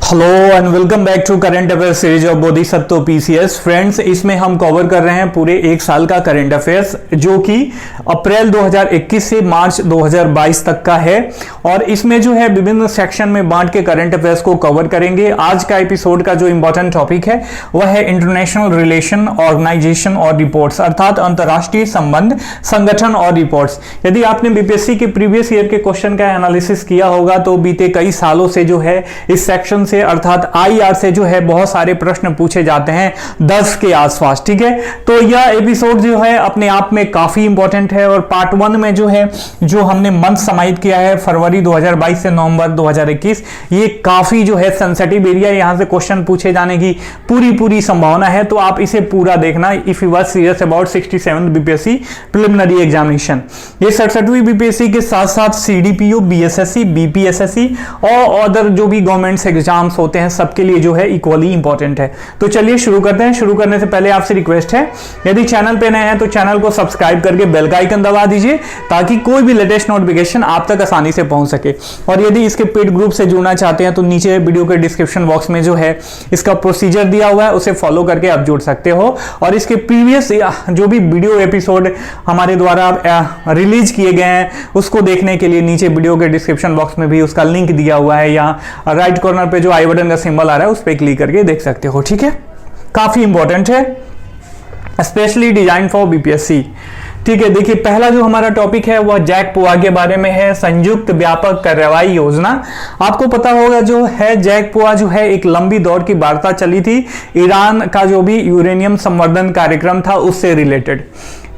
Hello and welcome back to current affair series of Bodhisattva PCS. Friends, इसमें हम cover कर रहे हैं पूरे एक साल का करंट अफेयर्स जो कि अप्रैल 2021 से मार्च 2022 तक का है और इसमें जो है विभिन्न सेक्शन में बांट के करंट अफेयर्स को कवर करेंगे। आज का एपिसोड का जो इंपॉर्टेंट टॉपिक है वह है इंटरनेशनल रिलेशन, ऑर्गेनाइजेशन और रिपोर्ट्स, अर्थात अंतरराष्ट्रीय संबंध, संगठन और रिपोर्ट्स। यदि आपने बीपीएससी के प्रीवियस ईयर के क्वेश्चन का एनालिसिस किया होगा तो बीते कई सालों से जो है इस सेक्शन से अर्थात आईआर से जो है बहुत सारे प्रश्न पूछे जाते हैं 10 के आसपास। ठीक है, तो यह एपिसोड जो है अपने आप में काफी इंपॉर्टेंट है और पार्ट 1 में जो है जो हमने मंथ समाहित किया है फरवरी 2022 से नवंबर 2021, ये काफी जो है सेंसिटिव एरिया, यहां से क्वेश्चन पूछे जाने की पूरी संभावना है। तो आप इसे पूरा देखना if you are serious about 67th BPSC preliminary examination. ये 67वीं बीपीएससी के साथ साथ सीडीपीओ, बीएसएससी, बीपीएसएससी और अदर जो भी गवर्नमेंट्स एग्जाम्स होते हैं सबके लिए जो है इक्वली इंपॉर्टेंट है। तो चलिए शुरू करते हैं। शुरू करने से पहले आपसे रिक्वेस्ट है, यदि चैनल पे नए हैं तो चैनल को सब्सक्राइब करके बेल का आइकन दबा दीजिए ताकि कोई भी लेटेस्ट नोटिफिकेशन आप तक आसानी से पहुंच सके। और यदि इसके पेड ग्रुप से जुड़ना चाहते हैं तो नीचे वीडियो के डिस्क्रिप्शन बॉक्स में जो है इसका प्रोसीजर दिया हुआ है, उसे फॉलो करके आप जुड़ सकते हो। और इसके प्रीवियस जो भी वीडियो एपिसोड हमारे द्वारा रिलीज किए गए हैं उसको देखने के लिए नीचे वीडियो के डिस्क्रिप्शन बॉक्स में भी उसका लिंक दिया हुआ है, यहाँ राइट कॉर्नर पे जो आई बटन का सिंबल आ रहा है उस पर क्लिक करके देख सकते हो। ठीक है, काफी इंपॉर्टेंट है, स्पेशली डिजाइन फॉर बीपीएससी। ठीक है, देखिए पहला जो हमारा टॉपिक है वह जैक पोआ के बारे में है, संयुक्त व्यापक कार्रवाई योजना। आपको पता होगा जो है जैक पोआ जो है एक लंबी दौर की वार्ता चली थी ईरान का जो भी यूरेनियम संवर्धन कार्यक्रम था उससे रिलेटेड।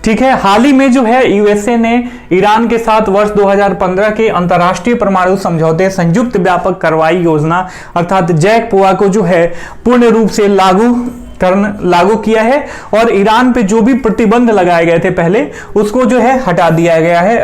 ठीक है, हाल ही में जो है यूएसए ने ईरान के साथ वर्ष 2015 के अंतर्राष्ट्रीय परमाणु समझौते संयुक्त व्यापक कार्रवाई योजना अर्थात जैक पोआ को जो है पूर्ण रूप से लागू किया है और ईरान पे जो भी प्रतिबंध लगाए गए थे पहले उसको जो है हटा दिया गया है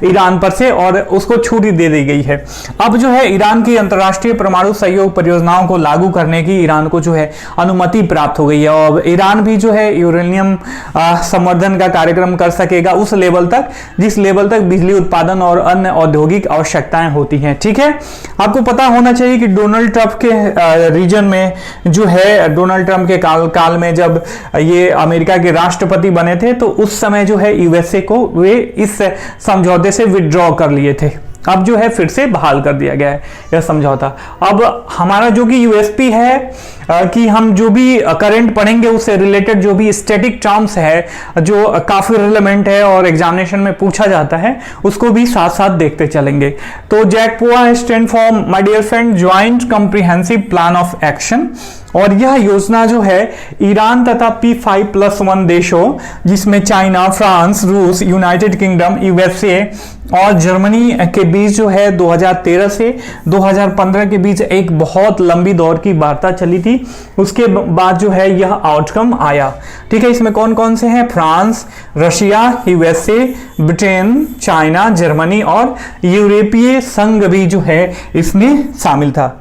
ईरान पर से और उसको छूट दे दी गई है। अब जो है ईरान की अंतर्राष्ट्रीय परमाणु सहयोग परियोजनाओं को लागू करने की ईरान को जो है अनुमति प्राप्त हो गई है और ईरान भी जो है यूरेनियम संवर्धन का कार्यक्रम कर सकेगा उस लेवल तक जिस लेवल तक बिजली उत्पादन और अन्य औद्योगिक आवश्यकताएं होती हैं। ठीक है, आपको पता होना चाहिए कि डोनाल्ड ट्रंप के रीजन में जो है डोनाल्ड ट्रंप के काल में जब ये अमेरिका के राष्ट्रपति बने थे तो उस समय जो है यूएसए को वे इस समझौते से विड्रॉ कर लिए थे। अब जो है फिर से बहाल कर दिया गया है यह समझौता। अब हमारा जो कि यूएसपी है कि हम जो भी करंट पढ़ेंगे उससे रिलेटेड जो भी स्टैटिक टर्म्स है जो काफी रिलेवेंट है और एग्जामिनेशन में पूछा जाता है उसको भी साथ साथ देखते चलेंगे। तो JCPOA stand for my dear friend joint comprehensive plan of action और यह योजना जो है ईरान तथा P5+1 देशों जिसमें चाइना, फ्रांस, रूस, यूनाइटेड किंगडम, यूएसए और जर्मनी के बीच जो है 2013 से 2015 के बीच एक बहुत लंबी दौर की वार्ता चली थी। उसके बाद जो है यह आउटकम आया। ठीक है, इसमें कौन कौन से हैं? France, Russia, USA, Britain, China, Germany और यूरोपीय संघ भी जो है इसमें शामिल था।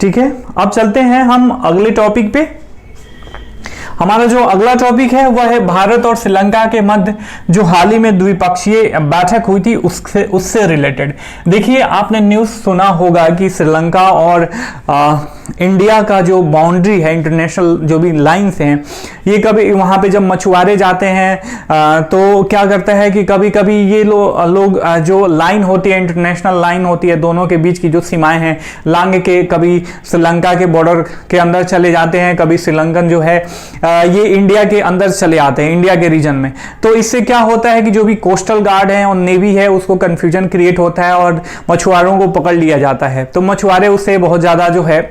ठीक है, अब चलते हैं हम अगले टॉपिक पे। हमारा जो अगला टॉपिक है वह है भारत और श्रीलंका के मध्य जो हाल ही में द्विपक्षीय बैठक हुई थी उससे रिलेटेड। देखिए आपने न्यूज़ सुना होगा कि श्रीलंका और इंडिया का जो बाउंड्री है, इंटरनेशनल जो भी लाइंस हैं, ये कभी वहाँ पे जब मछुआरे जाते हैं तो क्या करता है कि कभी कभी ये लोग जो लाइन होती है, इंटरनेशनल लाइन होती है, दोनों के बीच की जो सीमाएं हैं लांग के, कभी श्रीलंका के बॉर्डर के अंदर चले जाते हैं, कभी श्रीलंकन जो है ये इंडिया के अंदर चले आते हैं, इंडिया के रीजन में। तो इससे क्या होता है कि जो भी कोस्टल गार्ड है और नेवी है उसको कंफ्यूजन क्रिएट होता है और मछुआरों को पकड़ लिया जाता है। तो मछुआरे उससे बहुत ज्यादा जो है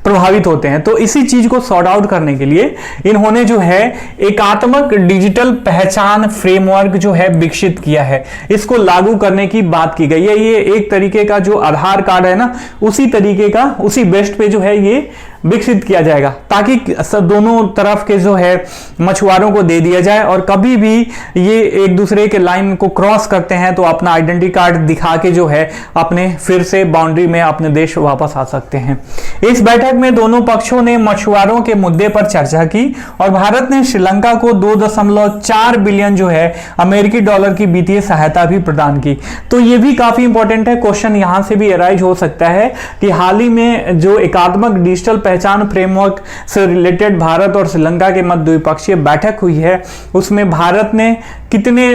प्रभावित होते हैं। तो इसी चीज को सॉर्ट आउट करने के लिए इन्होंने जो है एकात्मक डिजिटल पहचान फ्रेमवर्क जो है विकसित किया है, इसको लागू करने की बात की गई है। ये एक तरीके का जो आधार कार्ड है ना, उसी तरीके का, उसी बेस्ट पे जो है ये विकसित किया जाएगा ताकि दोनों तरफ के जो है मछुआरों को दे दिया जाए और कभी भी ये एक दूसरे के लाइन को क्रॉस करते हैं तो अपना आइडेंटिटी कार्ड दिखा के जो है अपने फिर से बाउंड्री में अपने देश वापस आ सकते हैं। इस बैठक बैठक में दोनों पक्षों ने मछुआरों के मुद्दे पर चर्चा की और भारत ने श्रीलंका को 2.4 बिलियन जो है अमेरिकी डॉलर की वित्तीय सहायता भी प्रदान की। तो ये भी काफी इंपॉर्टेंट है, क्वेश्चन यहां से भी अराइज हो सकता है कि हाल ही में जो एकात्मक डिजिटल पहचान फ्रेमवर्क से रिलेटेड भारत और श्रीलंका के मध्य द्विपक्षीय बैठक हुई है, उसमें भारत ने कितने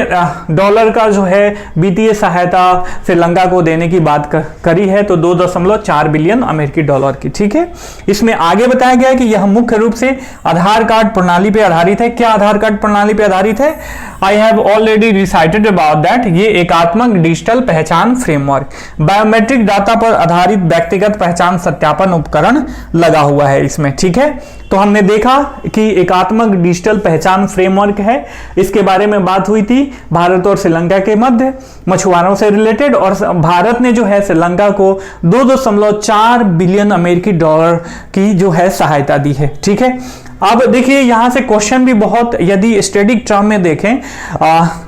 डॉलर का जो है वित्तीय सहायता श्रीलंका को देने की बात करी है, तो 2.4 बिलियन अमेरिकी डॉलर की। ठीक है, इसमें आगे बताया गया है कि यह मुख्य रूप से आधार कार्ड प्रणाली पे आधारित है। क्या आधार कार्ड प्रणाली पे आधारित है? I have already recited about that. ये एकात्मक डिजिटल पहचान फ्रेमवर्क, बायोमेट्रिक डाटा पर आधारित व्यक्तिगत पहचान सत्यापन उपकरण लगा हुआ है इसमें। ठीक है, तो हमने देखा कि एकात्मक डिजिटल पहचान फ्रेमवर्क है, इसके बारे में बात हुई थी भारत और श्रीलंका के मध्य मछुआरों से रिलेटेड, और भारत ने जो है श्रीलंका को 2.4 बिलियन अमेरिकी डॉलर की जो है सहायता दी है। ठीक है, अब देखिए यहां से क्वेश्चन भी बहुत, यदि स्टैटिक टर्म में देखें,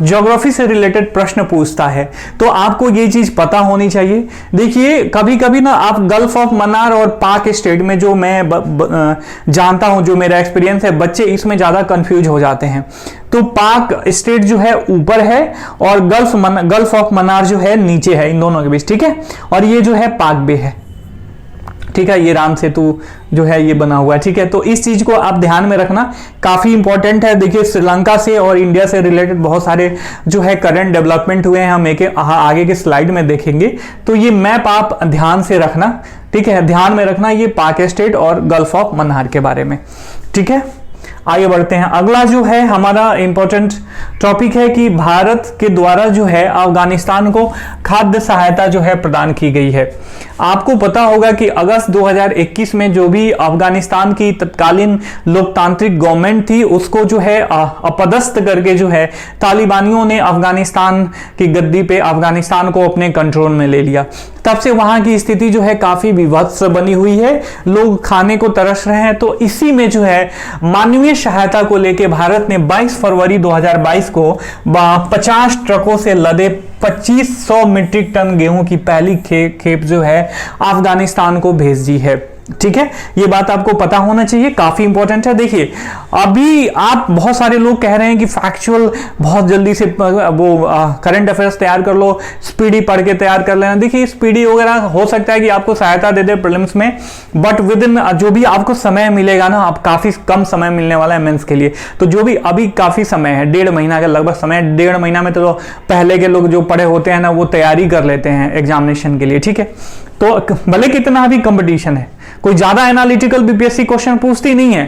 ज्योग्राफी से रिलेटेड प्रश्न पूछता है, तो आपको ये चीज पता होनी चाहिए। देखिए कभी कभी ना आप गल्फ ऑफ मन्नार और पाक स्टेट में, जो मैं जानता हूं, जो मेरा एक्सपीरियंस है, बच्चे इसमें ज्यादा कंफ्यूज हो जाते हैं। तो पाक स्टेट जो है ऊपर है और गल्फ ऑफ मन्नार जो है नीचे है, इन दोनों के बीच। ठीक है, और ये जो है पाक बे है। ठीक है, ये राम सेतु जो है ये बना हुआ है। ठीक है, तो इस चीज को आप ध्यान में रखना, काफी इंपॉर्टेंट है। देखिए श्रीलंका से और इंडिया से रिलेटेड बहुत सारे जो है करंट डेवलपमेंट हुए हैं, हम एक आगे के स्लाइड में देखेंगे। तो ये मैप आप ध्यान से रखना। ठीक है, ध्यान में रखना ये पाक स्टेट और गल्फ ऑफ मन्नार के बारे में। ठीक है, आगे बढ़ते हैं। अगला जो है हमारा इंपॉर्टेंट टॉपिक है कि भारत के द्वारा जो है अफगानिस्तान को खाद्य सहायता जो है प्रदान की गई है। आपको पता होगा कि अगस्त 2021 में जो भी अफगानिस्तान की तत्कालीन लोकतांत्रिक गवर्नमेंट थी, उसको जो है अपदस्थ करके जो है तालिबानियों ने अफगानिस्तान की गद्दी पे अफगानिस्तान को अपने कंट्रोल में ले लिया। तब से वहां की स्थिति जो है काफी विभत्स बनी हुई है, लोग खाने को तरस रहे हैं। तो इसी में जो है मानवीय सहायता को लेकर भारत ने 22 फरवरी 2022 को 50 ट्रकों से लदे 2500 मीट्रिक टन गेहूं की पहली खेप जो है अफगानिस्तान को भेज दी है। ठीक है, ये बात आपको पता होना चाहिए, काफी इंपॉर्टेंट है। देखिए अभी आप बहुत सारे लोग कह रहे हैं कि फैक्चुअल बहुत जल्दी से वो करंट अफेयर्स तैयार कर लो, स्पीडी पढ़ के तैयार कर लेना। देखिए स्पीडी वगैरह हो सकता है कि आपको सहायता दे दे प्रीलिम्स में, बट विद इन जो भी आपको समय मिलेगा ना, आप काफी कम समय मिलने वाला है मेंस के लिए। तो जो भी अभी काफी समय है, 1.5 महीना का लगभग समय, 1.5 महीना में तो पहले के लोग जो पढ़े होते हैं ना, वो तैयारी कर लेते हैं एग्जामिनेशन के लिए। ठीक है, तो भले कितना अभी कंपटीशन है, कोई ज्यादा एनालिटिकल बीपीएससी क्वेश्चन पूछती नहीं है।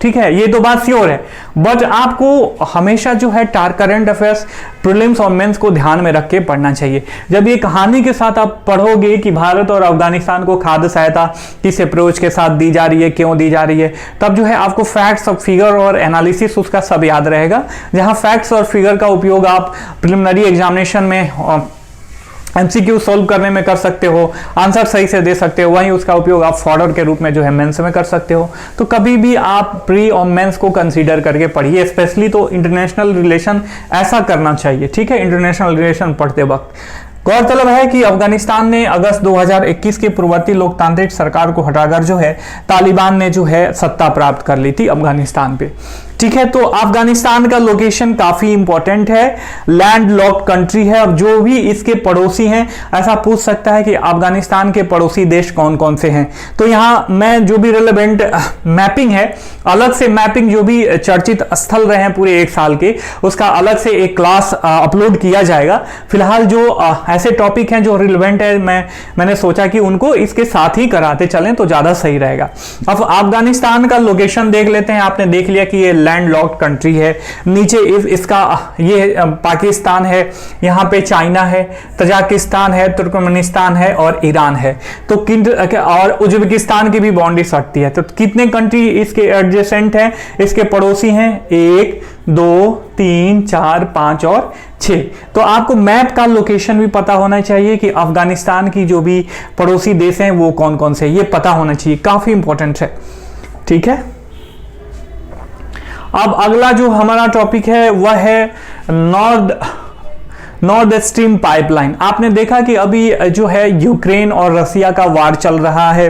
ठीक है, ये तो बात श्योर है, बट आपको हमेशा जो है करंट अफेयर्स प्रीलिम्स और मेंस को ध्यान में रख के पढ़ना चाहिए। जब ये कहानी के साथ आप पढ़ोगे कि भारत और अफगानिस्तान को खाद्य सहायता किस अप्रोच के साथ दी जा रही है, क्यों दी जा रही है, तब जो है आपको फैक्ट्स और फिगर और एनालिसिस उसका सब याद रहेगा। जहां फैक्ट्स और फिगर का उपयोग आप प्रिलिमिनरी एग्जामिनेशन में एमसीक्यू सॉल्व करने में कर सकते हो, आंसर सही से दे सकते हो, वहीं उसका उपयोग आप फॉर्डर के रूप में जो है मेंस में कर सकते हो। तो कभी भी आप प्री और मेंस को कंसीडर करके पढ़िए, स्पेशली तो इंटरनेशनल रिलेशन ऐसा करना चाहिए। ठीक है, इंटरनेशनल रिलेशन पढ़ते वक्त गौरतलब है कि अफगानिस्तान ने अगस्त 2021 के पूर्ववर्ती लोकतांत्रिक सरकार को हटाकर जो है तालिबान ने जो है सत्ता प्राप्त कर ली थी अफगानिस्तान पे। ठीक है, तो अफगानिस्तान का लोकेशन काफी इंपॉर्टेंट है, लैंड लॉक्ड कंट्री है। अब जो भी इसके पड़ोसी हैं, ऐसा पूछ सकता है कि अफगानिस्तान के पड़ोसी देश कौन कौन से हैं। तो यहां मैं जो भी रिलेवेंट मैपिंग है, अलग से मैपिंग जो भी चर्चित स्थल रहे हैं पूरे 1 साल के, उसका अलग से एक क्लास अपलोड किया जाएगा। फिलहाल जो ऐसे टॉपिक हैं जो रिलेवेंट है, मैंने सोचा कि उनको इसके साथ ही कराते चलें तो ज्यादा सही रहेगा। अब अफगानिस्तान का लोकेशन देख लेते हैं। आपने देख लिया कि ये लैंड लॉक्ड कंट्री है, नीचे इसका ये पाकिस्तान है, यहाँ पे चाइना है, तजाकिस्तान है, तुर्कमेनिस्तान है और ईरान है। तो और उज्बेकिस्तान की भी बाउंड्री सटती है। तो कितने कंट्री इसके एडजेसेंट हैं, इसके पड़ोसी हैं? 1 2 3 4 5 और 6। तो आपको मैप का लोकेशन भी पता होना चाहिए कि अफगानिस्तान की जो भी पड़ोसी देश हैं वो कौन कौन से, ये पता होना चाहिए, काफी इंपॉर्टेंट है। ठीक है, अब अगला जो हमारा टॉपिक है वह है नॉर्थ स्ट्रीम पाइपलाइन। आपने देखा कि अभी जो है यूक्रेन और रसिया का वार चल रहा है,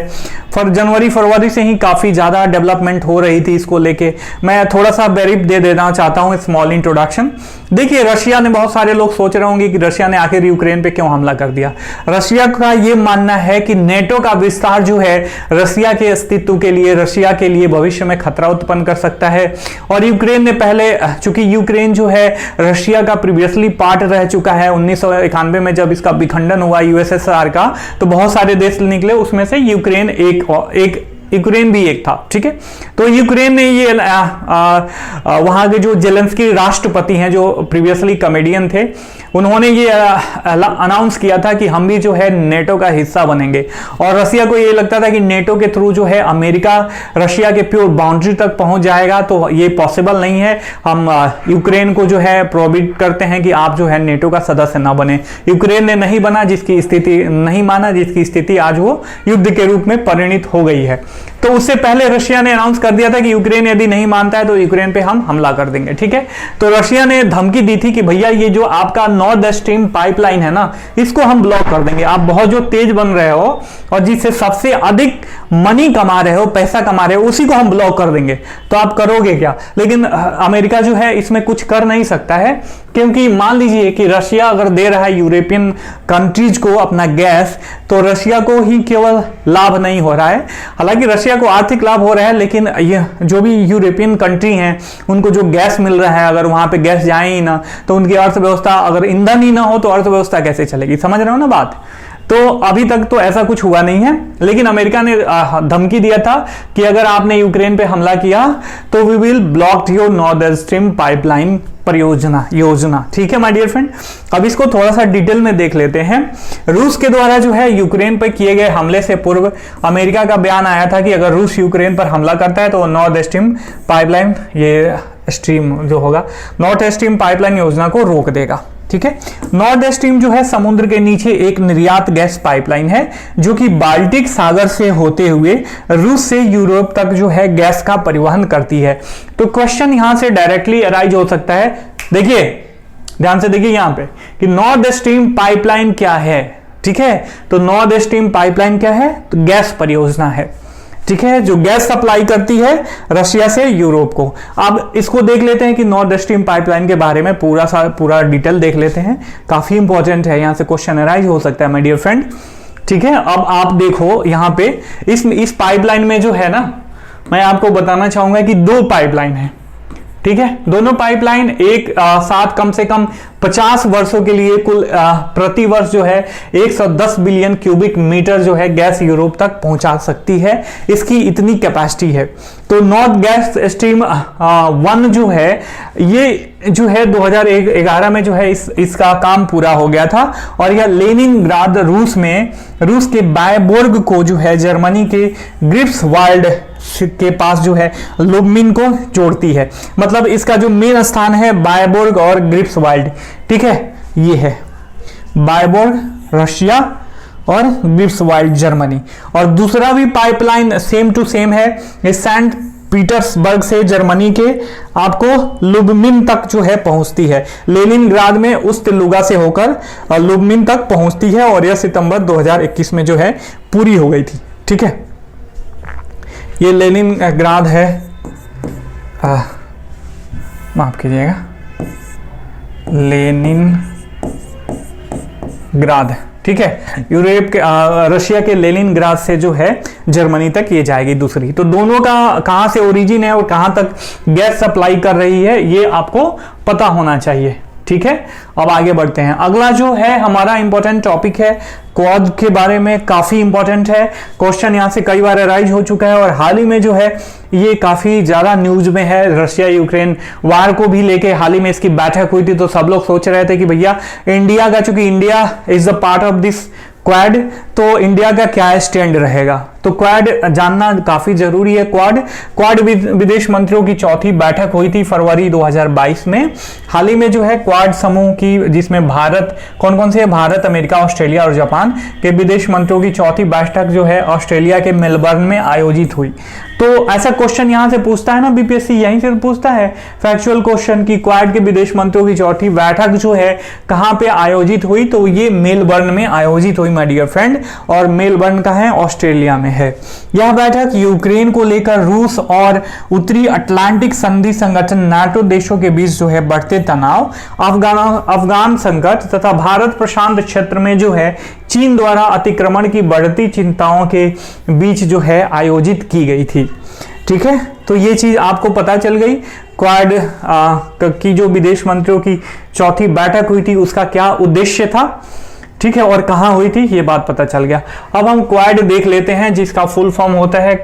जनवरी फरवरी से ही काफी ज्यादा डेवलपमेंट हो रही थी इसको लेके। मैं थोड़ा सा ब्रीफ दे देना चाहता हूं, स्मॉल इंट्रोडक्शन। देखिए, रशिया ने, बहुत सारे लोग सोच रहे होंगे कि रशिया ने आखिर यूक्रेन पे क्यों हमला कर दिया। रशिया का यह मानना है कि नेटो का विस्तार जो है रशिया के अस्तित्व के लिए, रशिया के लिए भविष्य में खतरा उत्पन्न कर सकता है। और यूक्रेन ने पहले, चूंकि यूक्रेन जो है रशिया का प्रीवियसली पार्ट रह चुका है, 1991 में जब इसका विखंडन हुआ यूएसएसआर का, तो बहुत सारे देश निकले, उसमें से यूक्रेन यूक्रेन भी एक था। ठीक है, तो यूक्रेन ने ये वहां के जो जेलेंस्की राष्ट्रपति हैं, जो प्रीवियसली कॉमेडियन थे, उन्होंने ये अनाउंस किया था कि हम भी जो है नेटो का हिस्सा बनेंगे। और रशिया को ये लगता था कि नेटो के थ्रू जो है अमेरिका रशिया के प्योर बाउंड्री तक पहुंच जाएगा, तो ये पॉसिबल नहीं है। हम यूक्रेन को जो है प्रोहिबिट करते हैं कि आप जो है नेटो का सदस्य ना बने। यूक्रेन ने नहीं बना, जिसकी स्थिति नहीं माना, जिसकी स्थिति आज वो युद्ध के रूप में परिणित हो गई है। तो उससे पहले रशिया ने अनाउंस कर दिया था कि यूक्रेन यदि नहीं मानता है तो यूक्रेन पे हम हमला कर देंगे। ठीक है, तो रशिया ने धमकी दी थी कि भैया ये जो आपका नॉर्थ स्ट्रीम पाइपलाइन है ना, इसको हम ब्लॉक कर देंगे। आप बहुत जो तेज बन रहे हो और जिससे सबसे अधिक मनी कमा रहे हो, पैसा कमा रहे हो, उसी को हम ब्लॉक कर देंगे। तो आप करोगे क्या? लेकिन अमेरिका जो है इसमें कुछ कर नहीं सकता है, क्योंकि मान लीजिए कि रशिया अगर दे रहा है यूरोपियन कंट्रीज को अपना गैस, तो रशिया को ही केवल लाभ नहीं हो रहा है। हालांकि रशिया को आर्थिक लाभ हो रहा है, लेकिन ये जो भी यूरोपियन कंट्री हैं उनको जो गैस मिल रहा है, अगर वहां पे गैस जाए ही ना तो उनकी अर्थव्यवस्था, अगर ईंधन ही ना हो तो अर्थव्यवस्था कैसे चलेगी? समझ रहे हो ना बात? तो अभी तक तो ऐसा कुछ हुआ नहीं है, लेकिन अमेरिका ने धमकी दिया था कि अगर आपने यूक्रेन पे हमला किया तो we will block your north stream pipeline योजना। ठीक है माय डियर फ्रेंड, अब इसको थोड़ा सा डिटेल में देख लेते हैं। रूस के द्वारा जो है यूक्रेन पर किए गए हमले से पूर्व अमेरिका का बयान आया था कि अगर रूस यूक्रेन पर हमला करता है तो नॉर्थ स्ट्रीम पाइपलाइन, ये स्ट्रीम जो होगा, नॉर्थ स्ट्रीम पाइपलाइन योजना को रोक देगा। ठीक है, नॉर्थ स्ट्रीम जो है समुद्र के नीचे एक निर्यात गैस पाइपलाइन है, जो कि बाल्टिक सागर से होते हुए रूस से यूरोप तक जो है गैस का परिवहन करती है। तो क्वेश्चन यहां से डायरेक्टली अराइज हो सकता है। देखिए, ध्यान से देखिए यहां पे कि नॉर्थ स्ट्रीम पाइपलाइन क्या है। ठीक है, तो नॉर्थ स्ट्रीम पाइपलाइन क्या है? तो गैस परियोजना है। ठीक है, जो गैस सप्लाई करती है रशिया से यूरोप को। अब इसको देख लेते हैं कि नॉर्थ स्ट्रीम पाइपलाइन के बारे में पूरा डिटेल देख लेते हैं, काफी इंपॉर्टेंट है, यहां से क्वेश्चन अराइज हो सकता है माय डियर फ्रेंड। ठीक है, अब आप देखो यहां पे इस पाइपलाइन में जो है ना, मैं आपको बताना चाहूंगा कि 2 पाइपलाइन है। ठीक है, दोनों पाइपलाइन एक साथ कम से कम 50 वर्षों के लिए कुल प्रति वर्ष जो है 110 बिलियन क्यूबिक मीटर जो है गैस यूरोप तक पहुंचा सकती है, इसकी इतनी कैपेसिटी है। तो नॉर्थ गैस स्ट्रीम 1 जो है, ये जो है 2011 में जो है इसका काम पूरा हो गया था, और यह लेनिनग्राद रूस के बायबोर्ग को जो है जर्मनी के ग्रिफ्सवाल्ड के पास जो है लुब्मिन को जोड़ती है। मतलब इसका जो मेन स्थान है बायबोर्ग और ग्रिफ्सवाल्ड। ठीक है, ये है बायबोर्ग रशिया और ग्रिफ्सवाल्ड जर्मनी। और दूसरा भी पाइपलाइन सेम टू सेम है, सेंट पीटर्सबर्ग से जर्मनी के आपको लुब्मिन तक जो है पहुंचती है। लेनिनग्राद में उस्तिलुगा से होकर लुब्मिन तक पहुंचती है, और यह सितंबर 2021 में जो है पूरी हो गई थी। ठीक है, ये लेनिनग्राद है, माफ कीजिएगा, लेनिनग्राद है। ठीक है, यूरोप के रशिया के लेनिनग्राद से जो है जर्मनी तक ये जाएगी दूसरी। तो दोनों का कहां से ओरिजिन है और कहां तक गैस सप्लाई कर रही है, ये आपको पता होना चाहिए। ठीक है, अब आगे बढ़ते हैं। अगला जो है हमारा इंपॉर्टेंट टॉपिक है क्वाड के बारे में, काफी इंपॉर्टेंट है। क्वेश्चन यहां से कई बार अराइज हो चुका है, और हाल ही में जो है ये काफी ज्यादा न्यूज में है। रशिया यूक्रेन वार को भी लेके हाल ही में इसकी बैठक हुई थी, तो सब लोग सोच रहे थे कि भैया इंडिया का, चूंकि India is the part of this quad, तो इंडिया का क्या स्टैंड रहेगा। तो क्वाड जानना काफी जरूरी है। क्वाड विदेश मंत्रियों की 4थी बैठक हुई थी फरवरी 2022 में। हाल ही में जो है क्वाड समूह की, जिसमें भारत, कौन कौन से है, भारत, अमेरिका, ऑस्ट्रेलिया और जापान के विदेश मंत्रियों की 4थी बैठक जो है ऑस्ट्रेलिया के मेलबर्न में आयोजित हुई। तो ऐसा क्वेश्चन यहां से पूछता है ना बीपीएससी, यहीं से पूछता है फैक्चुअल क्वेश्चन की क्वाड के विदेश मंत्रियों की 4थी बैठक जो है कहां पे आयोजित हुई, तो ये मेलबर्न में आयोजित हुई माय डियर फ्रेंड, और मेलबर्न का है ऑस्ट्रेलिया में है। यह बैठक यूक्रेन को लेकर रूस और उत्तरी अटलांटिक संधि संगठन नाटो देशों के बीच जो है बढ़ते तनाव, अफगान संकट तथा भारत प्रशांत क्षेत्र में जो है चीन द्वारा अतिक्रमण की बढ़ती चिंताओं के बीच जो है आयोजित की गई थी। ठीक है, तो ये चीज आपको पता चल गई। क्वाड की जो विदेश मंत्रियों की चौथी बैठक हुई थी उसका क्या उद्देश्य था, ठीक है, और कहां हुई थी ये बात पता चल गया। अब हम क्वाड देख लेते हैं, जिसका फुल फॉर्म होता है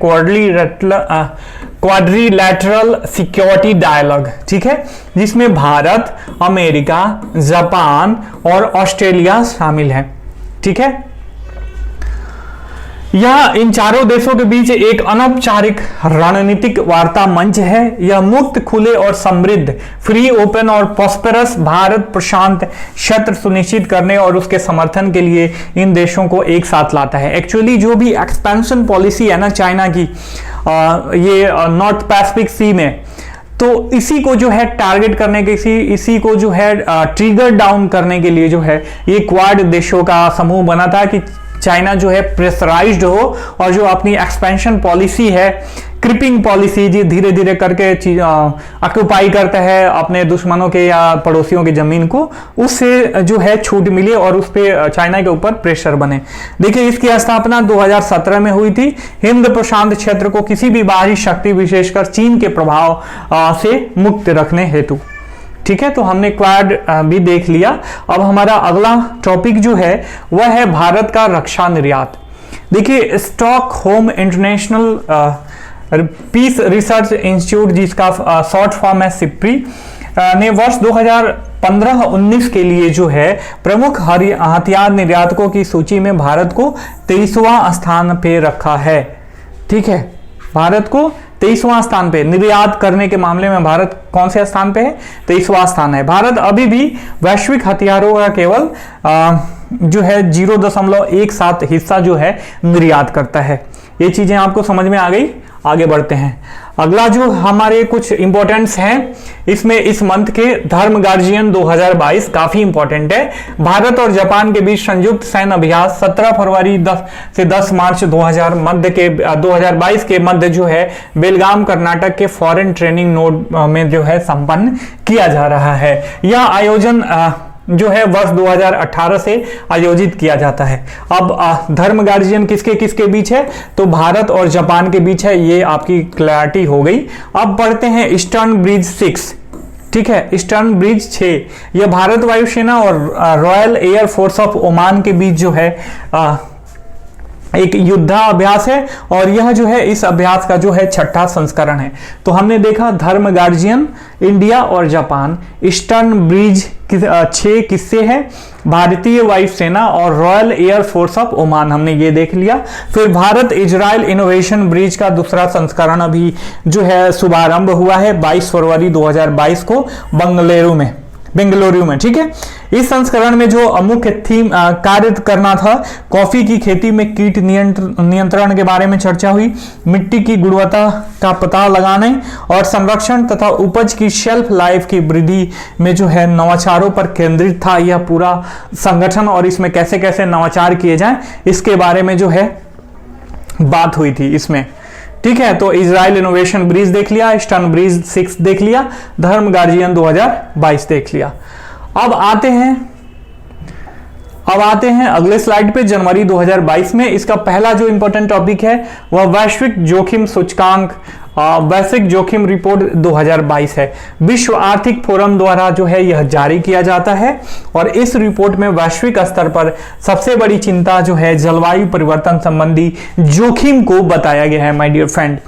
क्वाड्रिलैटरल सिक्योरिटी डायलॉग। ठीक है, जिसमें भारत, अमेरिका, जापान और ऑस्ट्रेलिया शामिल है। ठीक है, यह इन चारों देशों के बीच एक अनौपचारिक रणनीतिक वार्ता मंच है। यह मुक्त, खुले और समृद्ध, फ्री, ओपन और प्रॉस्पेरस भारत प्रशांत क्षेत्र सुनिश्चित करने और उसके समर्थन के लिए इन देशों को एक साथ लाता है। एक्चुअली जो भी एक्सपेंशन पॉलिसी है ना चाइना की, ये नॉर्थ पैसिफिक सी में, तो इसी को जो है टारगेट करने के, इसी को जो है ट्रिगर डाउन करने के लिए जो है ये क्वाड देशों का समूह बना था कि चाइना जो है प्रेशराइज्ड हो और जो अपनी एक्सपेंशन पॉलिसी है, क्रिपिंग पॉलिसी, जी धीरे धीरे करके ऑक्युपाई करता है अपने दुश्मनों के या पड़ोसियों की जमीन को, उससे जो है छूट मिले और उस पर चाइना के ऊपर प्रेशर बने। देखिए, इसकी स्थापना 2017 में हुई थी, हिंद प्रशांत क्षेत्र को किसी भी बाहरी शक्ति विशेषकर चीन के प्रभाव से मुक्त रखने हेतु। ठीक है, तो हमने क्वाड भी देख लिया। अब हमारा अगला टॉपिक जो है वह है भारत का रक्षा निर्यात। देखिए, Stockholm International Peace Research Institute, जिसका शॉर्ट फॉर्म है सिप्री, ने वर्ष 2015-19 के लिए जो है प्रमुख हथियार निर्यातकों की सूची में भारत को 23वां स्थान पे रखा है। ठीक है, भारत को 23वां स्थान पे निर्यात करने के मामले में भारत कौन से स्थान पे है? 23वां स्थान है। भारत अभी भी वैश्विक हथियारों का केवल जो है 0.17 हिस्सा जो है निर्यात करता है। ये चीजें आपको समझ में आ गई। आगे बढ़ते हैं। अगला जो हमारे कुछ इंपॉर्टेंट्स हैं, इसमें इस मंथ के धर्म गार्जियन 2022 काफी इंपॉर्टेंट है। भारत और जापान के बीच संयुक्त सैन्य अभ्यास 17 फरवरी से 10 मार्च 2022 के मध्य जो है बेलगाम कर्नाटक के फॉरेन ट्रेनिंग नोड में जो है संपन्न किया जा रहा है। यह आयोजन जो है वर्ष 2018 से आयोजित किया जाता है। अब धर्म गार्जियन किसके किसके बीच है? तो भारत और जापान के बीच है। ये आपकी क्लैरिटी हो गई। अब बढ़ते हैं ईस्टर्न ब्रिज 6। ठीक है, ईस्टर्न ब्रिज 6 यह भारत वायुसेना और royal air force of Oman के बीच जो है एक युद्धाभ्यास है और यह जो है इस अभ्यास का जो है 6ठा संस्करण है। तो हमने देखा धर्म गार्जियन, इंडिया और जापान। ईस्टर्न ब्रिज 6 किससे है? भारतीय वायुसेना और royal air force of Oman, हमने ये देख लिया। फिर भारत इजराइल इनोवेशन ब्रिज का दूसरा संस्करण अभी जो है शुभारंभ हुआ है 22 फरवरी 2022 को बेंगलुरु में। ठीक है, इस संस्करण में जो मुख्य थीम कार्य करना था, कॉफी की खेती में कीट नियंत्रण के बारे में चर्चा हुई, मिट्टी की गुणवत्ता का पता लगाने और संरक्षण तथा उपज की शेल्फ लाइफ की वृद्धि में जो है नवाचारों पर केंद्रित था यह पूरा संगठन, और इसमें कैसे कैसे नवाचार किए जाएं इसके बारे में जो है बात हुई थी इसमें। ठीक है, तो इजराइल इनोवेशन ब्रिज देख लिया, ईस्टर्न ब्रिज 6 देख लिया, धर्म गार्जियन 2022 देख लिया। अब आते हैं अगले स्लाइड पे। जनवरी 2022 में इसका पहला जो इंपॉर्टेंट टॉपिक है वह वैश्विक जोखिम सूचकांक, वैश्विक जोखिम रिपोर्ट 2022 है। विश्व आर्थिक फोरम द्वारा जो है यह जारी किया जाता है और इस रिपोर्ट में वैश्विक स्तर पर सबसे बड़ी चिंता जो है जलवायु परिवर्तन संबंधी जोखिम को बताया गया है माय डियर फ्रेंड।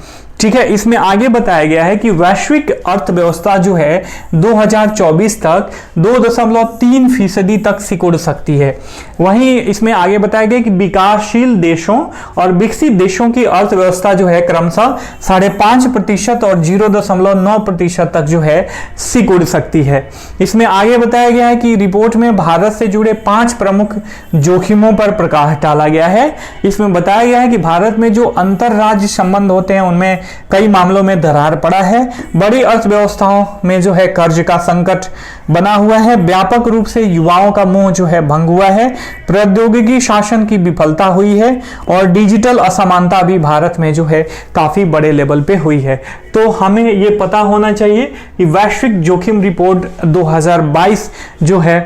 ठीक है, इसमें आगे बताया गया है कि वैश्विक अर्थव्यवस्था जो है 2024 तक 2.3% तक सिकुड़ सकती है। वहीं इसमें आगे बताया गया कि विकासशील देशों और विकसित देशों की अर्थव्यवस्था जो है क्रमशः 5.5% और 0.9% तक जो है सिकुड़ सकती है। इसमें आगे बताया गया है कि रिपोर्ट में भारत से जुड़े 5 प्रमुख जोखिमों पर प्रकाश डाला गया है। इसमें बताया गया है कि भारत में जो अंतर राज्य संबंध होते हैं उनमें कई मामलों में दरार पड़ा है। बड़ी अर्थव्यवस्थाओं में जो है कर्ज का संकट बना हुआ है। व्यापक रूप से युवाओं का मोह जो है भंग हुआ है। प्रौद्योगिकी शासन की विफलता हुई है और डिजिटल असमानता भी भारत में जो है काफी बड़े लेवल पे हुई है। तो हमें ये पता होना चाहिए कि वैश्विक जोखिम रिपोर्ट 2022 जो है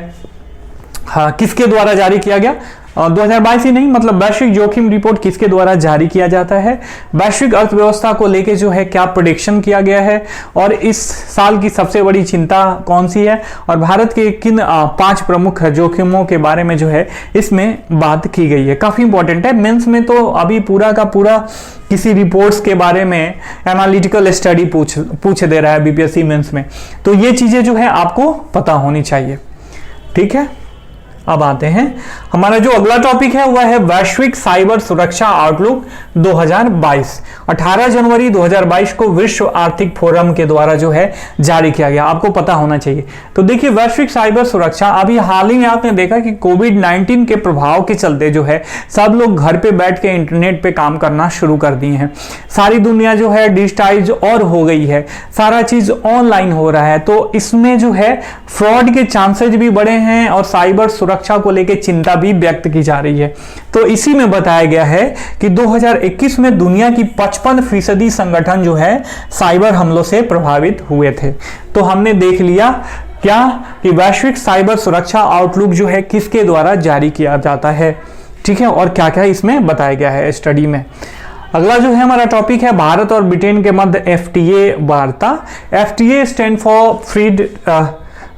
किसके द्वारा जारी किया गया। 2022 ही नहीं, मतलब वैश्विक जोखिम रिपोर्ट किसके द्वारा जारी किया जाता है, वैश्विक अर्थव्यवस्था को लेके जो है क्या प्रेडिक्शन किया गया है और इस साल की सबसे बड़ी चिंता कौन सी है और भारत के किन 5 प्रमुख जोखिमों के बारे में जो है इसमें बात की गई है। काफी इंपॉर्टेंट है। मेंस में तो अभी पूरा का पूरा किसी रिपोर्ट्स के बारे में एनालिटिकल स्टडी पूछ दे रहा है बीपीएससी मेंस में, तो ये चीजें जो है आपको पता होनी चाहिए। ठीक है, अब आते हैं, हमारा जो अगला टॉपिक है वह है वैश्विक साइबर सुरक्षा आउटलुक 2022। 18 जनवरी 2022 को विश्व आर्थिक फोरम के द्वारा जो है जारी किया गया, आपको पता होना चाहिए। तो देखिए वैश्विक साइबर सुरक्षा, अभी हाल ही में आपने देखा कि कोविड-19 के प्रभाव के चलते जो है सब लोग घर पे बैठ के इंटरनेट पे काम करना शुरू कर दिए हैं। सारी दुनिया जो है डिजिटाइज और हो गई है, सारा चीज ऑनलाइन हो रहा है, तो इसमें जो है फ्रॉड के चांसेज भी बढ़े हैं और साइबर सुरक्षा को लेकर चिंता भी व्यक्त की जा रही है। तो इसी में बताया गया है कि 2021 में दुनिया की 55% संगठन जो है साइबर हमलों से प्रभावित हुए थे। तो हमने देख लिया क्या कि वैश्विक साइबर सुरक्षा आउटलुक जो है किसके द्वारा जारी किया जाता है। ठीक है, और क्या क्या इसमें बताया गया है स्टडी में। अगला जो है हमारा टॉपिक है भारत और ब्रिटेन के मध्य एफटीए वार्ता। FTA stand for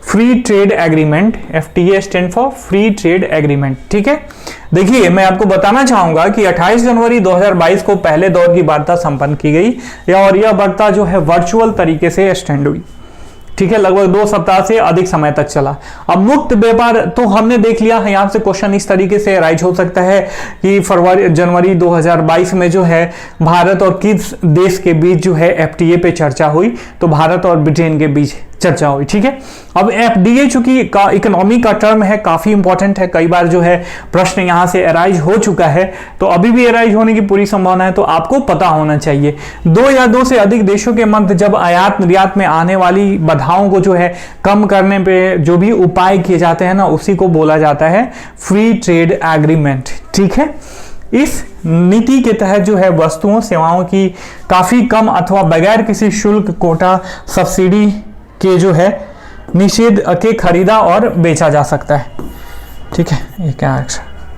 free trade agreement. FTA stand for free trade agreement. ठीक है, देखिए मैं आपको बताना चाहूंगा कि 28 जनवरी 2022 को पहले दौर की वार्ता संपन्न की गई और यह वार्ता जो है वर्चुअल तरीके से एक्सटेंड हुई। ठीक है, लगभग 2 सप्ताह से अधिक समय तक चला। अब मुक्त व्यापार तो हमने देख लिया है, यहाँ से क्वेश्चन इस तरीके से राइज हो सकता है कि जनवरी 2022 में जो है भारत और किस देश के बीच जो है एफटीए पे चर्चा हुई, तो भारत और ब्रिटेन के बीच चर्चा हुई। ठीक है, अब एफडीए चूंकि इकोनॉमी का टर्म है, काफी इंपॉर्टेंट है, कई बार जो है प्रश्न यहां से अराइज हो चुका है, तो अभी भी अराइज होने की पूरी संभावना है, तो आपको पता होना चाहिए। 2 या 2 से अधिक देशों के मध्य जब आयात निर्यात में आने वाली बाधाओं को जो है कम करने पे जो भी उपाय किए जाते हैं ना, उसी को बोला जाता है फ्री ट्रेड एग्रीमेंट। ठीक है, इस नीति के तहत जो है वस्तुओं सेवाओं की काफी कम अथवा बगैर किसी शुल्क, कोटा, सब्सिडी के जो है निषेध के खरीदा और बेचा जा सकता है। ठीक है, ये क्या,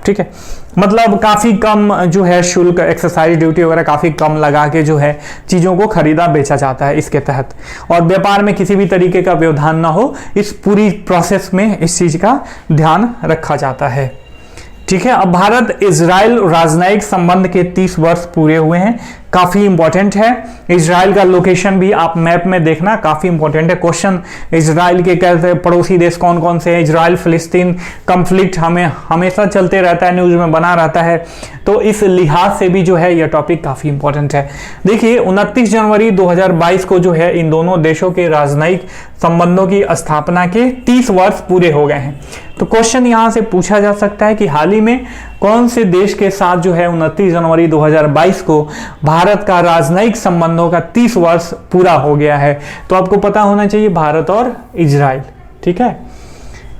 ठीक है, मतलब काफी कम जो है शुल्क, एक्साइज ड्यूटी वगैरह काफी कम लगा के जो है चीजों को खरीदा बेचा जाता है इसके तहत, और व्यापार में किसी भी तरीके का व्यवधान ना हो, इस पूरी प्रोसेस में इस चीज का ध्यान रखा जाता है। ठीक है, अब भारत इजराइल राजनयिक संबंध के 30 वर्ष पूरे हुए हैं, काफी इंपॉर्टेंट है। इजराइल का लोकेशन भी आप मैप में देखना, काफी इंपॉर्टेंट है क्वेश्चन। इजराइल के कहते पड़ोसी देश कौन कौन से हैं, इजराइल फिलिस्तीन कंफ्लिक्ट हमें हमेशा चलते रहता है, न्यूज में बना रहता है, तो इस लिहाज से भी जो है यह टॉपिक काफी इंपॉर्टेंट है। देखिए 29 जनवरी 2022 को जो है इन दोनों देशों के राजनयिक संबंधों की स्थापना के 30 वर्ष पूरे हो गए हैं। तो क्वेश्चन यहां से पूछा जा सकता है कि हाल ही में कौन से देश के साथ जो है 29 जनवरी 2022 को भारत का राजनयिक संबंधों का 30 वर्ष पूरा हो गया है। तो आपको पता होना चाहिए भारत और इजराइल। ठीक है,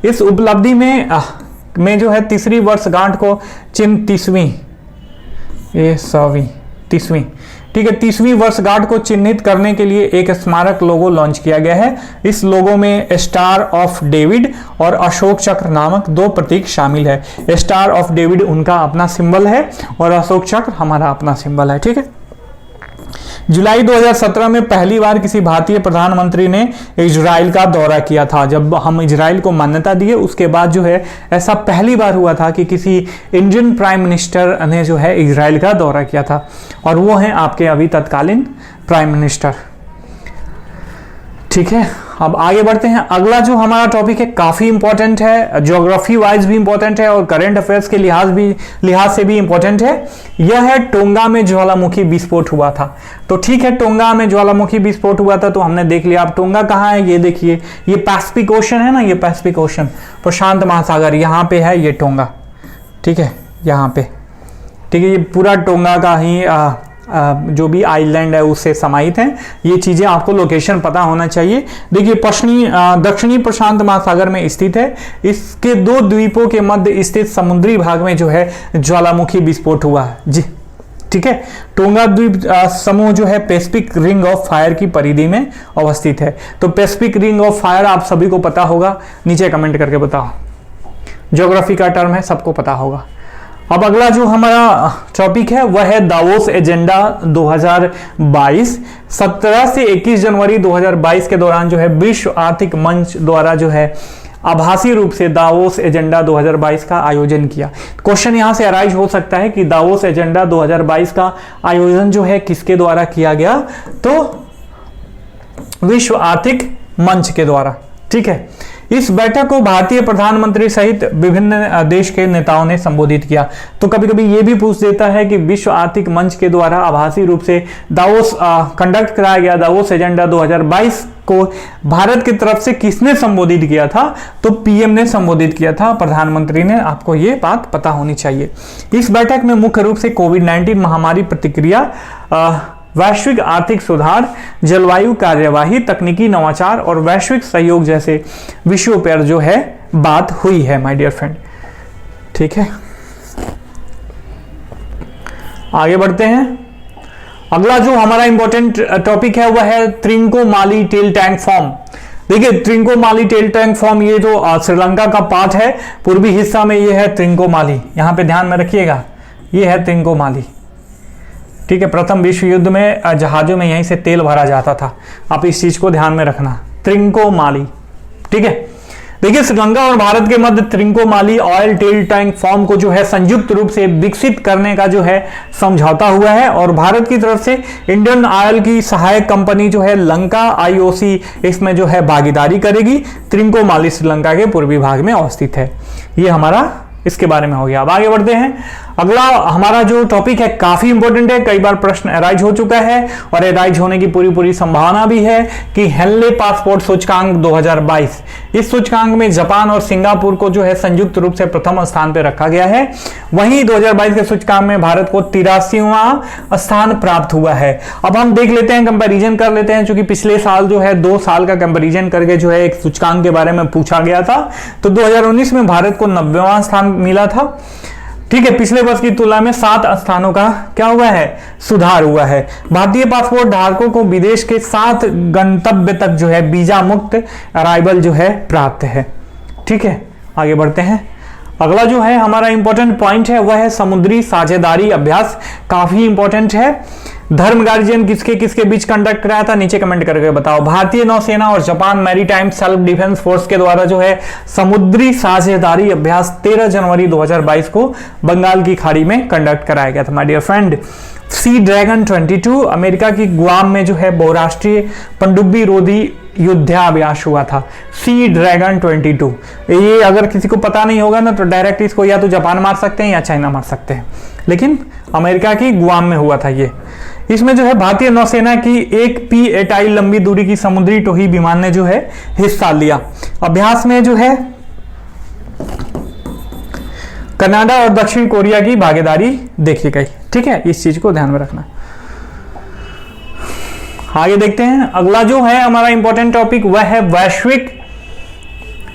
इस उपलब्धि में जो है तीसरी वर्षगांठ को चिन्ह 30वीं ठीक है 30वीं वर्षगांठ को चिन्हित करने के लिए एक स्मारक लोगो लॉन्च किया गया है। इस लोगो में स्टार ऑफ डेविड और अशोक चक्र नामक 2 प्रतीक शामिल है। स्टार ऑफ डेविड उनका अपना सिंबल है और अशोक चक्र हमारा अपना सिंबल है। ठीक है, जुलाई 2017 में पहली बार किसी भारतीय प्रधानमंत्री ने इजराइल का दौरा किया था। जब हम इजराइल को मान्यता दिए उसके बाद जो है ऐसा पहली बार हुआ था कि किसी इंडियन प्राइम मिनिस्टर ने जो है इजराइल का दौरा किया था, और वो हैं आपके अभी तत्कालीन प्राइम मिनिस्टर। ठीक है, अब आगे बढ़ते हैं। अगला जो हमारा टॉपिक है काफी इंपॉर्टेंट है, ज्योग्राफी वाइज भी इंपॉर्टेंट है और करंट अफेयर्स के लिहाज से भी इंपॉर्टेंट है। यह है टोंगा में ज्वालामुखी विस्फोट हुआ था। तो ठीक है, टोंगा में ज्वालामुखी विस्फोट हुआ था तो हमने देख लिया। अब टोंगा कहाँ है ये देखिए, ये पैसिफिक ओशन है ना, ये पैसिफिक ओशन प्रशांत महासागर यहाँ पे है ये टोंगा। ठीक है, यहाँ पे ठीक है, ये पूरा टोंगा का ही जो भी आइलैंड है उससे समाहित हैं। ये चीजें आपको लोकेशन पता होना चाहिए। देखिए दक्षिणी प्रशांत महासागर में स्थित है। इसके 2 द्वीपों के मध्य स्थित समुद्री भाग में जो है ज्वालामुखी विस्फोट हुआ है जी, ठीक है। टोंगा द्वीप समूह जो है पैसिफिक रिंग ऑफ फायर की परिधि में अवस्थित है। तो पैसिफिक रिंग ऑफ फायर आप सभी को पता होगा, नीचे कमेंट करके बताओ। ज्योग्राफी का टर्म है, सबको पता होगा। अब अगला जो हमारा टॉपिक है वह है दावोस एजेंडा 2022। 17 से 21 जनवरी 2022 के दौरान जो है विश्व आर्थिक मंच द्वारा जो है आभासी रूप से दावोस एजेंडा 2022 का आयोजन किया। क्वेश्चन यहां से अराइज हो सकता है कि दावोस एजेंडा 2022 का आयोजन जो है किसके द्वारा किया गया, तो विश्व आर्थिक मंच के द्वारा, ठीक है। इस बैठक को भारतीय प्रधानमंत्री सहित विभिन्न देश के नेताओं ने संबोधित किया। तो कभी कभी ये भी पूछ देता है कि विश्व आर्थिक मंच के द्वारा आभासी रूप से दावोस कंडक्ट कराया गया दावोस एजेंडा 2022 को भारत की तरफ से किसने संबोधित किया था, तो पीएम ने संबोधित किया था, प्रधानमंत्री ने। आपको ये बात पता होनी चाहिए। इस बैठक में मुख्य रूप से कोविड-19 महामारी प्रतिक्रिया, वैश्विक आर्थिक सुधार, जलवायु कार्यवाही, तकनीकी नवाचार और वैश्विक सहयोग जैसे विषयों पर जो है बात हुई है माय डियर फ्रेंड, ठीक है। आगे बढ़ते हैं। अगला जो हमारा इंपॉर्टेंट टॉपिक है वह है त्रिंकोमाली टेल टैंक फॉर्म। देखिए त्रिंकोमाली टेल टैंक फॉर्म ये जो श्रीलंका का पार्ट है, पूर्वी हिस्सा में ये है त्रिंकोमाली, यहां पे ध्यान में रखिएगा, ये है त्रिंकोमाली, ठीक है। प्रथम विश्व युद्ध में जहाजों में यहीं से तेल भरा जाता था, आप इस चीज को ध्यान में रखना, त्रिंकोमाली, ठीक है। देखिए श्रीलंका और भारत के मध्य त्रिंकोमाली ऑयल टेल टैंक फॉर्म को जो है संयुक्त रूप से विकसित करने का जो है समझौता हुआ है, और भारत की तरफ से इंडियन ऑयल की सहायक कंपनी जो है लंका आईओसी इसमें जो है भागीदारी करेगी। त्रिंकोमाली श्रीलंका के पूर्वी भाग में अवस्थित है। ये हमारा इसके बारे में हो गया। अब आगे बढ़ते हैं। अगला हमारा जो टॉपिक है काफी इंपॉर्टेंट है, कई बार प्रश्न अराइज हो चुका है और अराइज होने की पूरी संभावना भी है कि हेनले पासपोर्ट सूचकांक 2022, इस सूचकांक में जापान और सिंगापुर को जो है संयुक्त रूप से प्रथम स्थान पर रखा गया है। वहीं 2022 के सूचकांक में भारत को 83वां स्थान प्राप्त हुआ है। अब हम देख लेते हैं, कंपैरिजन कर लेते हैं, क्योंकि पिछले साल जो है 2 साल का कंपैरिजन करके जो है एक सूचकांक के बारे में पूछा गया था। तो 2019 में भारत को 90वां स्थान मिला था, ठीक है। पिछले वर्ष की तुलना में 7 स्थानों का क्या हुआ है, सुधार हुआ है। भारतीय पासपोर्ट धारकों को विदेश के 7 गंतव्य तक जो है वीजा मुक्त अराइवल जो है प्राप्त है, ठीक है। आगे बढ़ते हैं। अगला जो है हमारा इंपॉर्टेंट पॉइंट है वह है समुद्री साझेदारी अभ्यास, काफी इंपॉर्टेंट है। धर्म गार्जियन किसके किसके बीच कंडक्ट कराया था, नीचे कमेंट करके बताओ। भारतीय नौसेना और Japan maritime self defence force के द्वारा जो है समुद्री साझेदारी अभ्यास 13 जनवरी 2022 को बंगाल की खाड़ी में कंडक्ट कराया गया था my dear friend. Sea dragon 22 America की गुआम में जो है बहुराष्ट्रीय पनडुब्बी रोधी युद्धाभ्यास हुआ था। सी ड्रैगन 22, ये अगर किसी को पता नहीं होगा ना तो डायरेक्ट इसको या तो जापान मार सकते हैं या चाइना मार सकते हैं, लेकिन अमेरिका की गुआम में हुआ था ये। इसमें जो है भारतीय नौसेना की एक P-8I लंबी दूरी की समुद्री टोही विमान ने जो है हिस्सा लिया। अभ्यास में जो है कनाडा और दक्षिण कोरिया की भागीदारी देखी गई, ठीक है। इस चीज को ध्यान में रखना। आगे देखते हैं। अगला जो है हमारा इंपॉर्टेंट टॉपिक वह है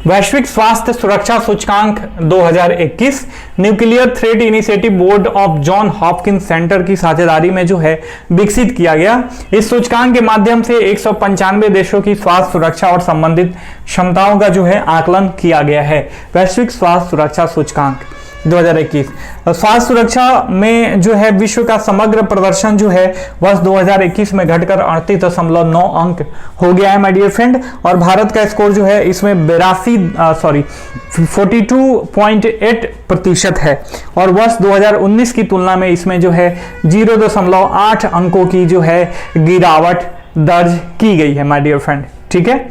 वैश्विक स्वास्थ्य सुरक्षा सूचकांक 2021। Nuclear threat initiative board of John Hopkins centre की साझेदारी में जो है विकसित किया गया। इस सूचकांक के माध्यम से 195 देशों की स्वास्थ्य सुरक्षा और संबंधित क्षमताओं का जो है आकलन किया गया है। वैश्विक स्वास्थ्य सुरक्षा सूचकांक 2021। स्वास्थ्य सुरक्षा में जो है विश्व का समग्र प्रदर्शन जो है वर्ष 2021 में घटकर 38.9 अंक हो गया है माय डियर फ्रेंड, और भारत का स्कोर जो है इसमें 42.8% है, और वर्ष 2019 की तुलना में इसमें जो है 0.8 अंकों की जो है गिरावट दर्ज की गई है माय डियर फ्रेंड, ठीक है।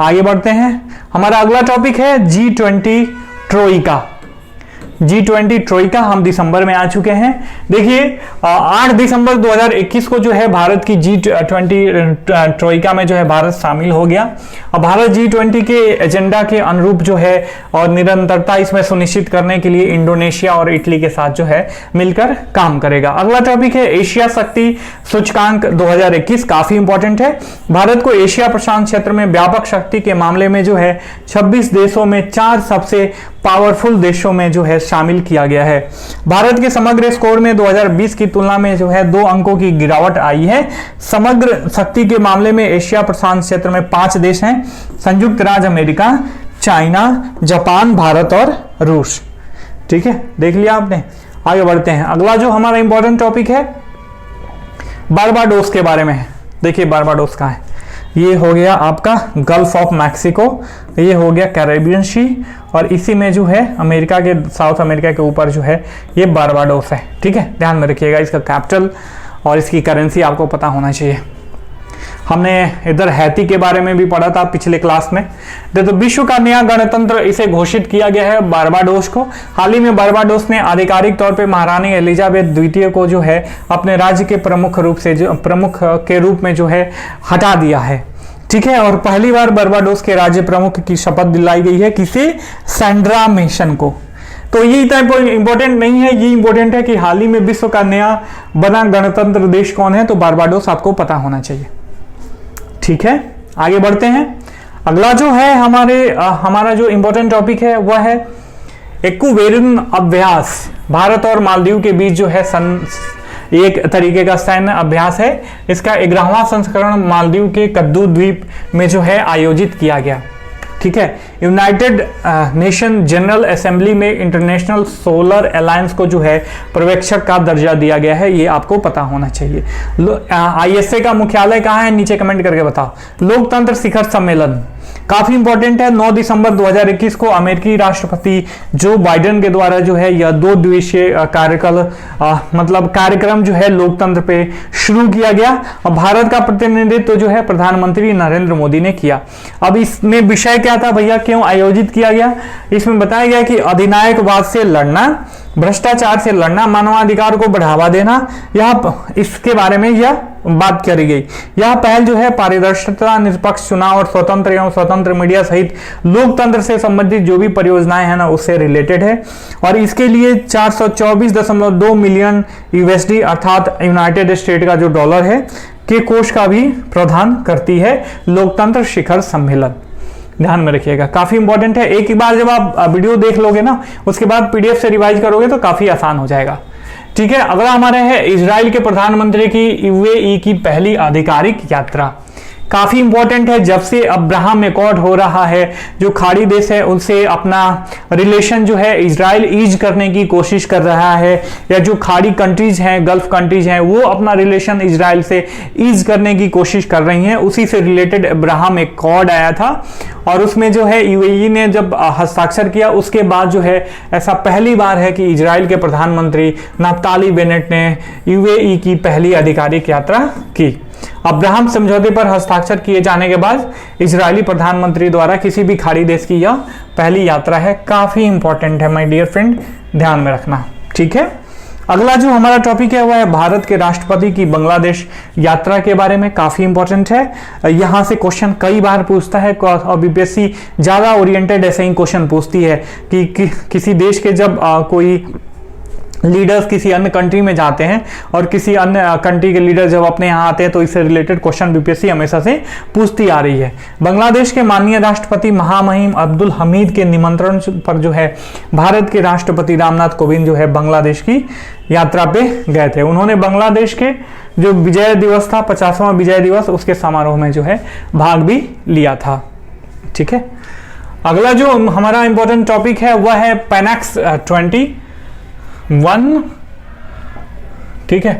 आगे बढ़ते हैं। हमारा अगला टॉपिक है G20 ट्रोइका। G20 ट्रोइका हम दिसंबर में आ चुके हैं। देखिए 8 दिसंबर 2021 को जो है भारत की G20 ट्रोइका में जो है भारत शामिल हो गया। अब भारत G20 के एजेंडा के अनुरूप जो है और निरंतरता इसमें सुनिश्चित करने के लिए इंडोनेशिया और इटली के साथ जो है मिलकर काम करेगा। अगला टॉपिक है एशिया शक्ति सूचकांक 2021, काफी इंपॉर्टेंट है। भारत को एशिया प्रशांत क्षेत्र में व्यापक शक्ति के मामले में जो है 26 देशों में 4 सबसे पावरफुल देशों में जो है शामिल किया गया है। भारत के समग्र स्कोर में 2020 की तुलना में जो है 2 अंकों की गिरावट आई है। समग्र शक्ति के मामले में एशिया प्रशांत क्षेत्र में 5 देश हैं, संयुक्त राज्य अमेरिका, चाइना, जापान, भारत और रूस। ठीक है, देख लिया आपने। आगे बढ़ते हैं। अगला जो हमारा इंपॉर्टेंट टॉपिक है बारबाडोस के बारे में है। देखिए बारबाडोस कहाँ है, ये हो गया आपका गल्फ ऑफ मैक्सिको, ये हो गया कैरेबियन सी, और इसी में जो है अमेरिका के, साउथ अमेरिका के ऊपर जो है ये बारबाडोस है। ठीक है, ध्यान में रखिएगा। इसका कैपिटल और इसकी करेंसी आपको पता होना चाहिए। हमने इधर हैती के बारे में भी पढ़ा था पिछले क्लास में। तो विश्व का नया गणतंत्र इसे घोषित किया गया है बारबाडोस को। हाल ही में बारबाडोस ने आधिकारिक तौर पे महारानी एलिजाबेथ द्वितीय को जो है अपने राज्य के प्रमुख के रूप में जो है हटा दिया है। ठीक है, और पहली बार बारबाडोस के राज्य प्रमुख की शपथ दिलाई गई है किसे, सैंड्रा मेसन को। तो ये इतना इंपॉर्टेंट नहीं है, ये इंपॉर्टेंट है कि हाल ही में विश्व का नया बना गणतंत्र देश कौन है, तो बारबाडोस आपको पता होना चाहिए। ठीक है, आगे बढ़ते हैं। अगला जो है हमारा जो इंपॉर्टेंट टॉपिक है वह है एक्वेरियन अभ्यास। भारत और मालदीव के बीच जो है एक तरीके का सैन्य अभ्यास है। इसका 11वां संस्करण मालदीव के कद्दू द्वीप में जो है आयोजित किया गया। ठीक है, यूनाइटेड नेशन जनरल असेंबली में इंटरनेशनल सोलर अलायंस को जो है पर्यवेक्षक का दर्जा दिया गया है, ये आपको पता होना चाहिए। ISA का मुख्यालय कहाँ है, नीचे कमेंट करके बताओ। लोकतंत्र शिखर सम्मेलन काफी इंपॉर्टेंट है। 9 दिसंबर 2021 को अमेरिकी राष्ट्रपति जो बाइडेन के द्वारा जो है यह 2 दिवसीय कार्यक्रम जो है लोकतंत्र पे शुरू किया गया और भारत का प्रतिनिधित्व जो है प्रधानमंत्री नरेंद्र मोदी ने किया। अब इसमें विषय क्या था भैया, क्यों आयोजित किया गया? इसमें बताया गया कि अधिनायकवाद से लड़ना, भ्रष्टाचार से लड़ना, मानवाधिकार को बढ़ावा देना, यह इसके बारे में यह बात करी गई। यह पहल जो है पारदर्शिता, निष्पक्ष चुनाव और स्वतंत्र एवं स्वतंत्र मीडिया सहित लोकतंत्र से संबंधित जो भी परियोजनाएं हैं ना उससे रिलेटेड है और इसके लिए 424.2 मिलियन USD अर्थात यूनाइटेड स्टेट का जो डॉलर है के कोष का भी प्रावधान करती है लोकतंत्र शिखर सम्मेलन। ध्यान में रखिएगा, काफी इंपॉर्टेंट है। एक ही बार जब आप वीडियो देख लोगे ना उसके बाद PDF से रिवाइज करोगे तो काफी आसान हो जाएगा। ठीक है, अगला हमारा है इजराइल के प्रधानमंत्री की UAE की पहली आधिकारिक यात्रा। काफी इंपॉर्टेंट है। जब से अब्राहम एकॉर्ड हो रहा है, जो खाड़ी देश है उनसे अपना रिलेशन जो है इजराइल ईज करने की कोशिश कर रहा है, या जो खाड़ी कंट्रीज हैं, गल्फ कंट्रीज हैं, वो अपना रिलेशन इजराइल से ईज करने की कोशिश कर रही हैं। उसी से रिलेटेड अब्राहम एकॉर्ड आया था और उसमें जो है UAE ने जब हस्ताक्षर किया उसके बाद जो है ऐसा पहली बार है कि इजराइल के प्रधानमंत्री नाफ्ताली बेनेट ने UAE की पहली आधिकारिक यात्रा की। अब्राहम समझौते पर हस्ताक्षर किए जाने के बाद इजरायली प्रधानमंत्री द्वारा किसी भी खाड़ी देश की यह पहली यात्रा है। काफी इंपॉर्टेंट है माय डियर फ्रेंड, ध्यान में रखना। ठीक है, अगला जो हमारा टॉपिक है वह है भारत के राष्ट्रपति की बांग्लादेश यात्रा के बारे में। काफी इंपॉर्टेंट है, यहां से क्वेश्चन कई बार पूछता है और BPSC ज्यादा ओरिएंटेड ऐसे ही क्वेश्चन पूछती है कि किसी देश के जब कोई लीडर्स किसी अन्य कंट्री में जाते हैं और किसी अन्य कंट्री के लीडर जब अपने यहाँ आते हैं तो इससे रिलेटेड क्वेश्चन BPSC हमेशा से पूछती आ रही है। बांग्लादेश के माननीय राष्ट्रपति महामहिम अब्दुल हमीद के निमंत्रण पर जो है भारत के राष्ट्रपति रामनाथ कोविंद जो है बांग्लादेश की यात्रा पे गए थे। उन्होंने बांग्लादेश के जो विजय दिवस था, 50वां विजय दिवस, उसके समारोह में जो है भाग भी लिया था। ठीक है, अगला जो हमारा इंपॉर्टेंट टॉपिक है वह है पैनेक्स 21। ठीक है,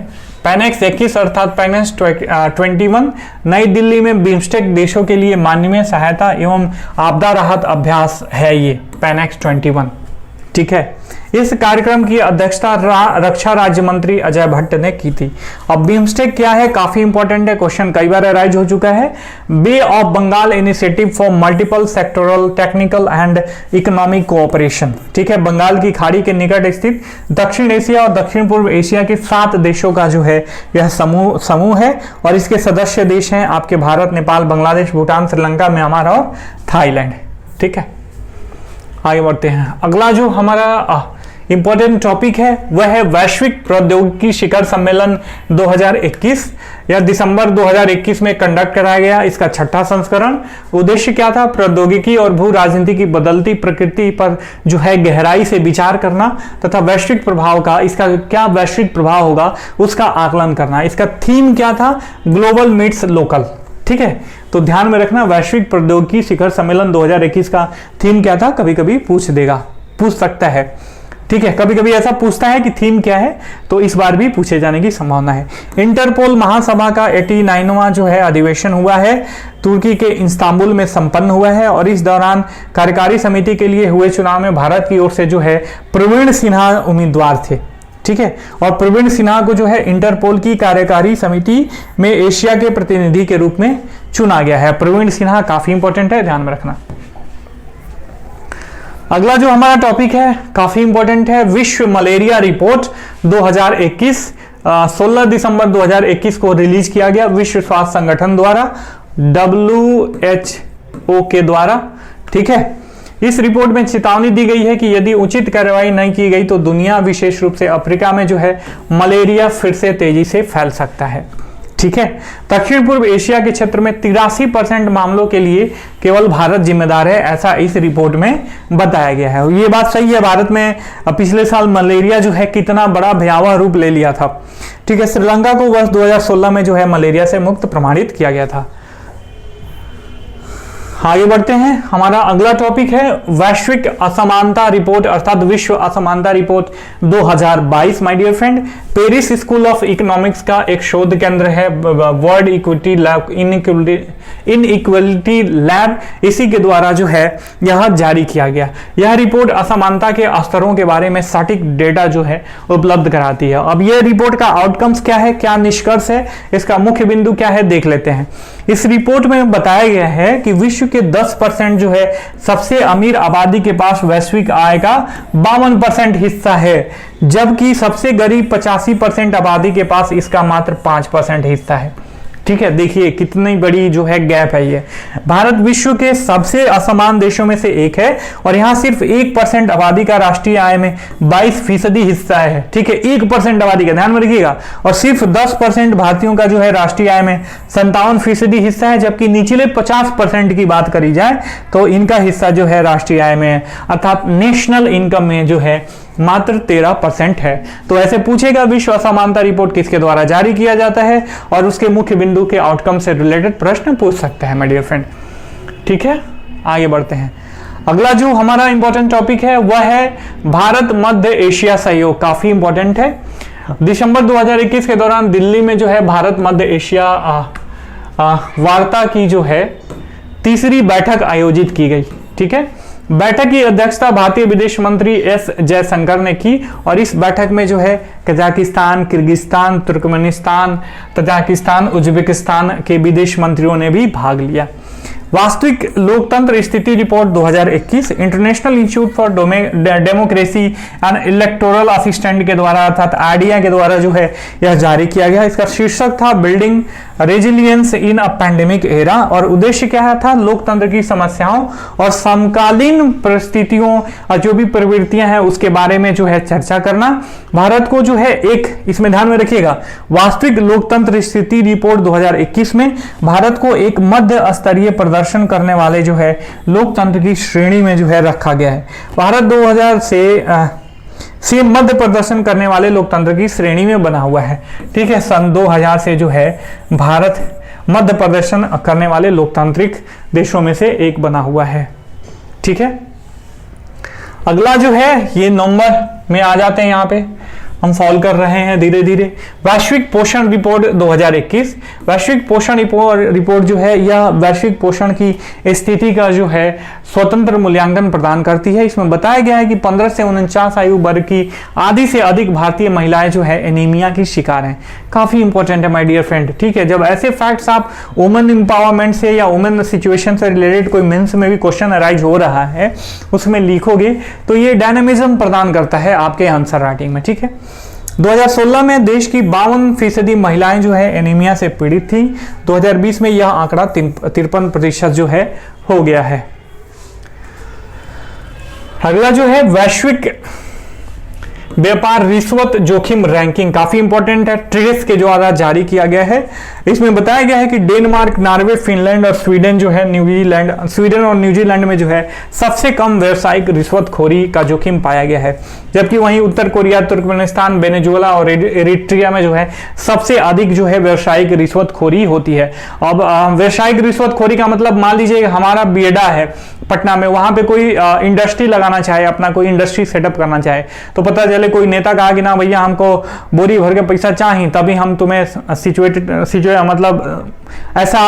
पैनेक्स 21 अर्थात पैनेक्स 21 नई दिल्ली में बिम्स्टेक देशों के लिए मानवीय सहायता एवं आपदा राहत अभ्यास है। ये पैनेक्स 21 ठीक है। इस कार्यक्रम की अध्यक्षता रक्षा राज्य मंत्री अजय भट्ट ने की थी। अब बिम्स्टेक क्या है, काफी इंपॉर्टेंट है, क्वेश्चन कई बार अराइज हो चुका है। Bay of Bengal initiative for multiple sectoral technical and economic cooperation, ठीक है। बंगाल की खाड़ी के निकट स्थित दक्षिण एशिया और दक्षिण पूर्व एशिया के 7 देशों का जो है यह समूह है और इसके सदस्य देश हैं आपके भारत, नेपाल, बांग्लादेश, भूटान, श्रीलंका, म्यांमार और थाईलैंड, ठीक है। आगे बढ़ते हैं। अगला जो हमारा इंपॉर्टेंट टॉपिक है वह है वैश्विक प्रौद्योगिकी शिखर सम्मेलन 2021। यह दिसंबर 2021 में कंडक्ट कराया गया। इसका 6ठा संस्करण। उद्देश्य क्या था? प्रौद्योगिकी और भू राजनीति की बदलती प्रकृति पर जो है गहराई से विचार करना तथा वैश्विक प्रभाव का, इसका क्या वैश्विक प्रभाव होगा उसका आकलन करना। इसका थीम क्या था? ग्लोबल मीट्स लोकल, ठीक है। तो ध्यान में रखना, वैश्विक प्रौद्योगिकी शिखर सम्मेलन 2021 का थीम क्या था? कभी कभी पूछ सकता है, ठीक है। कभी कभी ऐसा पूछता है कि थीम क्या है, तो इस बार भी पूछे जाने की संभावना है। इंटरपोल महासभा का 89वां जो है अधिवेशन हुआ है, तुर्की के इस्तांबुल में संपन्न हुआ है और इस दौरान कार्यकारी समिति के लिए हुए चुनाव में भारत की ओर से जो है प्रवीण सिन्हा उम्मीदवार थे, ठीक है। और प्रवीण सिन्हा को जो है इंटरपोल की कार्यकारी समिति में एशिया के प्रतिनिधि के रूप में चुना गया है। प्रवीण सिन्हा काफी इंपॉर्टेंट है, ध्यान में रखना। अगला जो हमारा टॉपिक है काफी इंपॉर्टेंट है, विश्व मलेरिया रिपोर्ट 2021। 16 दिसंबर 2021 को रिलीज किया गया विश्व स्वास्थ्य संगठन द्वारा, WHO के द्वारा, ठीक है। इस रिपोर्ट में चेतावनी दी गई है कि यदि उचित कार्रवाई नहीं की गई तो दुनिया, विशेष रूप से अफ्रीका में जो है मलेरिया फिर से तेजी से फैल सकता है, ठीक है। दक्षिण पूर्व एशिया के क्षेत्र में 83% मामलों के लिए केवल भारत जिम्मेदार है, ऐसा इस रिपोर्ट में बताया गया है। ये बात सही है, भारत में पिछले साल मलेरिया जो है कितना बड़ा भयावह रूप ले लिया था, ठीक है। श्रीलंका को वर्ष 2016 में जो है मलेरिया से मुक्त प्रमाणित किया गया था। आगे बढ़ते हैं। हमारा अगला टॉपिक है वैश्विक असमानता रिपोर्ट अर्थात विश्व असमानता report 2022। My dear friend, Paris School of Economics का एक शोध केंद्र है World Equity Lab, Inequality Lab, इसी के द्वारा जो है यह जारी किया गया। यह रिपोर्ट असमानता के स्तरों के बारे में सटीक डेटा जो है उपलब्ध कराती है। अब यह रिपोर्ट का आउटकम्स क्या है, क्या निष्कर्ष है, इसका मुख्य बिंदु क्या है, देख लेते हैं। इस रिपोर्ट में बताया गया है कि विश्व के 10% जो है सबसे अमीर आबादी के पास वैश्विक आय का 52% हिस्सा है, जबकि सबसे गरीब 85% आबादी के पास इसका मात्र 5% हिस्सा है, ठीक है। देखिए कितनी बड़ी जो है गैप है ये। भारत विश्व के सबसे असमान देशों में से एक है और यहाँ सिर्फ 1% आबादी का राष्ट्रीय आय में 22% हिस्सा है, ठीक है। 1% आबादी का, ध्यान में रखिएगा। और सिर्फ 10% भारतीयों का जो है राष्ट्रीय आय में 57% हिस्सा है, जबकि निचले 50% की बात करी जाए तो इनका हिस्सा जो है राष्ट्रीय आय में अर्थात नेशनल इनकम में जो है मात्र 13% है। तो ऐसे पूछेगा विश्व असमानता रिपोर्ट किसके द्वारा जारी किया जाता है और उसके मुख्य बिंदु के आउटकम से रिलेटेड प्रश्न पूछ सकता है माय डियर फ्रेंड, ठीक है। आगे बढ़ते हैं। अगला जो हमारा इंपॉर्टेंट टॉपिक है वह है भारत मध्य एशिया सहयोग, काफी इंपॉर्टेंट है। दिसंबर 2021 के दौरान दिल्ली में जो है भारत मध्य एशिया वार्ता की जो है 3री बैठक आयोजित की गई, ठीक है। बैठक की अध्यक्षता भारतीय विदेश मंत्री एस जयशंकर ने की और इस बैठक में जो है Kazakhstan, Kyrgyzstan, Turkmenistan, Tajikistan, Uzbekistan के विदेश मंत्रियों ने भी भाग लिया। वास्तविक लोकतंत्र स्थिति report 2021 international institute for democracy and electoral assistant के द्वारा अर्थात आइडिया के द्वारा जो है यह जारी किया गया। इसका शीर्षक था building resilience in a pandemic era और उद्देश्य क्या था? लोकतंत्र की समस्याओं और समकालीन परिस्थितियों जो भी प्रवृत्तियां हैं उसके बारे में जो है चर्चा करना। भारत को जो है एक, इसमें ध्यान में रखिएगा, वास्तविक लोकतंत्र स्थिति रिपोर्ट 2021 में भारत को एक मध्य स्तरीय प्रदर्शन करने वाले जो है लोकतंत्र की श्रेणी में जो है रखा गया है। भारत 2000 से मध्य प्रदर्शन करने वाले लोकतंत्र की श्रेणी में बना हुआ है, ठीक है। सन 2000 से जो है भारत मध्य प्रदर्शन करने वाले लोकतांत्रिक देशों में से एक बना हुआ है, ठीक है। अगला जो है ये नवंबर में आ जाते हैं यहाँ पे हम सॉल्व कर रहे हैं धीरे धीरे। वैश्विक पोषण रिपोर्ट 2021, वैश्विक पोषण रिपोर्ट जो है यह वैश्विक पोषण की स्थिति का जो है स्वतंत्र मूल्यांकन प्रदान करती है। इसमें बताया गया है कि 15 से 49 आयु वर्ग की आधी से अधिक भारतीय महिलाएं जो है एनीमिया की शिकार हैं। काफी इंपॉर्टेंट है माय डियर फ्रेंड, ठीक है। जब ऐसे फैक्ट्स आप वुमेन एम्पावरमेंट से या वुमेन सिचुएशन से रिलेटेड कोई मेंस में भी क्वेश्चन अराइज हो रहा है उसमें लिखोगे तो ये डायनामिज्म प्रदान करता है आपके आंसर राइटिंग में, ठीक है। 2016 में देश की 52% महिलाएं जो है एनीमिया से पीड़ित थी। 2020 में यह आंकड़ा 53% जो है हो गया है। अगला जो है वैश्विक व्यापार रिश्वत जोखिम रैंकिंग, काफी इंपॉर्टेंट है, ट्रेस के द्वारा जारी किया गया है। इसमें बताया गया है कि डेनमार्क, नॉर्वे, फिनलैंड और स्वीडन जो है स्वीडन और न्यूजीलैंड में जो है सबसे कम व्यावसायिक रिश्वतखोरी का जोखिम पाया गया है, जबकि वहीं उत्तर कोरिया, तुर्कमेनिस्तान, वेनेजुएला और एरिट्रिया में जो है सबसे अधिक जो है व्यावसायिक रिश्वतखोरी होती है। अब व्यावसायिक रिश्वतखोरी का मतलब मान लीजिए हमारा बिएडा है पटना में, वहां पे कोई इंडस्ट्री लगाना चाहे, अपना कोई इंडस्ट्री सेटअप करना चाहे, तो पता चले कोई नेता कहा कि ना भैया हमको बोरी भर के पैसा चाहिए तभी हम तुम्हें मतलब ऐसा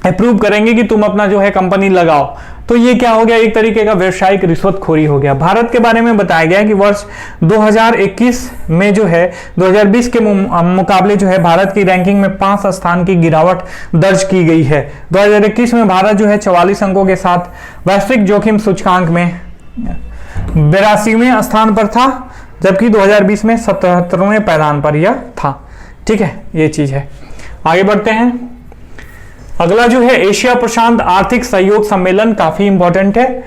अप्रूव करेंगे कि तुम अपना जो है कंपनी लगाओ, तो ये क्या हो गया, एक तरीके का व्यावसायिक रिश्वतखोरी हो गया। भारत के बारे में बताया गया है कि वर्ष 2021 में जो है 2020 के मुकाबले जो है भारत की रैंकिंग में 5 स्थान की गिरावट दर्ज की गई है। 2021 में भारत जो है 44 अंकों के साथ वैश्विक जोखिम सूचकांक में 82वें स्थान पर था, जबकि 2020 में 77वें पैदान पर यह था, ठीक है। ये चीज है। आगे बढ़ते हैं। अगला जो है एशिया प्रशांत आर्थिक सहयोग सम्मेलन, काफी इंपॉर्टेंट है।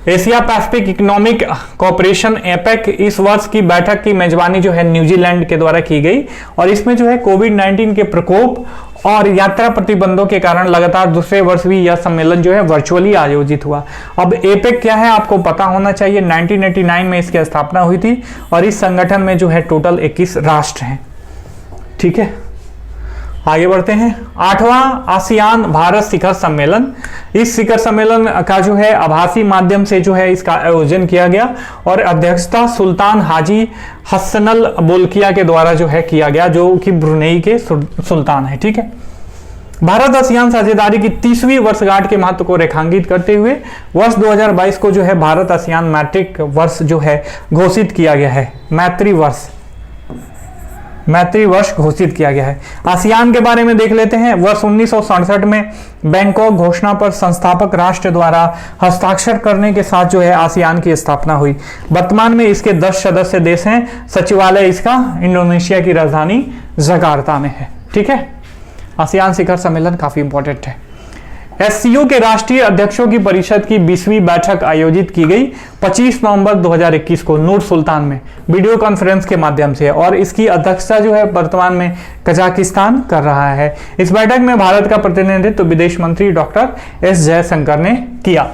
Asia Pacific economic cooperation APEC इस वर्ष की बैठक की मेजबानी जो है न्यूजीलैंड के द्वारा की गई और इसमें जो है कोविड-19 के प्रकोप और यात्रा प्रतिबंधों के कारण लगातार दूसरे वर्ष भी यह सम्मेलन जो है वर्चुअली आयोजित हुआ। अब एपेक क्या है आपको पता होना चाहिए। 1989 में इसकी स्थापना हुई थी और इस संगठन में जो है टोटल 21 राष्ट्र हैं, ठीक है। आगे बढ़ते हैं। 8वां आसियान भारत शिखर सम्मेलन, इस शिखर सम्मेलन का जो है आभासी माध्यम से जो है इसका आयोजन किया गया और अध्यक्षता सुल्तान हाजी हसनल बोल्किया के द्वारा जो है किया गया, जो कि ब्रुनेई के सुल्तान है, ठीक है। भारत आसियान साझेदारी की 30वीं वर्षगांठ के महत्व को रेखांकित करते हुए वर्ष 2022 को जो है भारत आसियान मैत्रिक वर्ष जो है घोषित किया गया है। मैत्री वर्ष घोषित किया गया है। आसियान के बारे में देख लेते हैं। वर्ष 1967 में बैंकॉक घोषणा पर संस्थापक राष्ट्र द्वारा हस्ताक्षर करने के साथ जो है आसियान की स्थापना हुई। वर्तमान में इसके 10 सदस्य देश हैं। सचिवालय इसका इंडोनेशिया की राजधानी जकार्ता में है, ठीक है। आसियान शिखर सम्मेलन काफी इंपॉर्टेंट है। एससीओ के राष्ट्रीय अध्यक्षों की परिषद की 20वीं बैठक आयोजित की गई 25 नवंबर 2021 को नूर सुल्तान में वीडियो कॉन्फ्रेंस के माध्यम से और इसकी अध्यक्षता जो है वर्तमान में कजाकिस्तान कर रहा है। इस बैठक में भारत का प्रतिनिधित्व विदेश मंत्री डॉक्टर एस जयशंकर ने किया,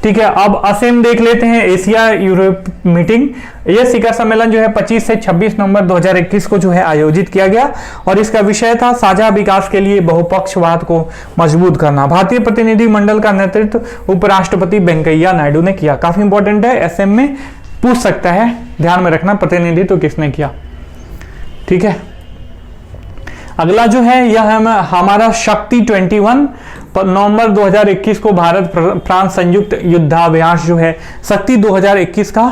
ठीक है। अब असम देख लेते हैं। एशिया यूरोप मीटिंग, यह शिखर सम्मेलन जो है 25 से 26 नवंबर 2021 को जो है आयोजित किया गया और इसका विषय था साझा विकास के लिए बहुपक्षवाद को मजबूत करना। भारतीय प्रतिनिधि मंडल का नेतृत्व उपराष्ट्रपति वेंकैया नायडू ने किया। काफी इंपॉर्टेंट है, एसएम में पूछ सकता है, ध्यान में रखना प्रतिनिधित्व किसने किया, ठीक है। अगला जो है यह है हमारा शक्ति 21। नवंबर 2021 को भारत फ्रांस संयुक्त युद्धाभ्यास जो है शक्ति 2021 का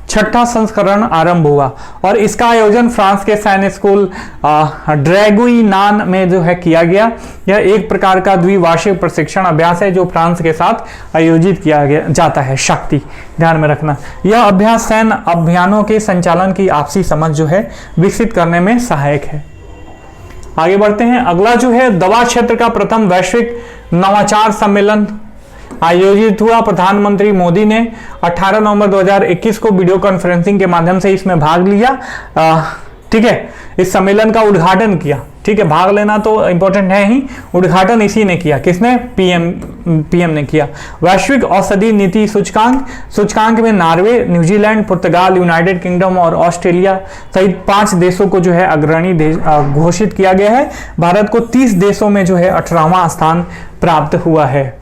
6ठा संस्करण आरंभ हुआ और इसका आयोजन फ्रांस के सैन्य स्कूल ड्रैगुइनान में जो है किया गया। यह एक प्रकार का द्विवार्षिक प्रशिक्षण अभ्यास है जो फ्रांस के साथ आयोजित किया जाता है। शक्ति, ध्यान में रखना, यह अभ्यास सैन्य अभियानों के संचालन की आपसी समझ जो है विकसित करने में सहायक है। आगे बढ़ते हैं। अगला जो है दवा क्षेत्र का प्रथम वैश्विक नवाचार सम्मेलन आयोजित हुआ। प्रधानमंत्री मोदी ने 18 नवंबर 2021 को वीडियो कॉन्फ्रेंसिंग के माध्यम से इसमें भाग लिया, ठीक है। इस सम्मेलन का उद्घाटन किया, ठीक है। भाग लेना तो इंपॉर्टेंट है ही, उद्घाटन इसी ने किया। किसने? पीएम ने किया। वैश्विक औषधि नीति सूचकांक में नॉर्वे, न्यूजीलैंड, पुर्तगाल, यूनाइटेड किंगडम और ऑस्ट्रेलिया सहित 5 देशों को जो है अग्रणी देश घोषित किया गया है। भारत को 30 देशों में जो है 18वां स्थान प्राप्त हुआ है,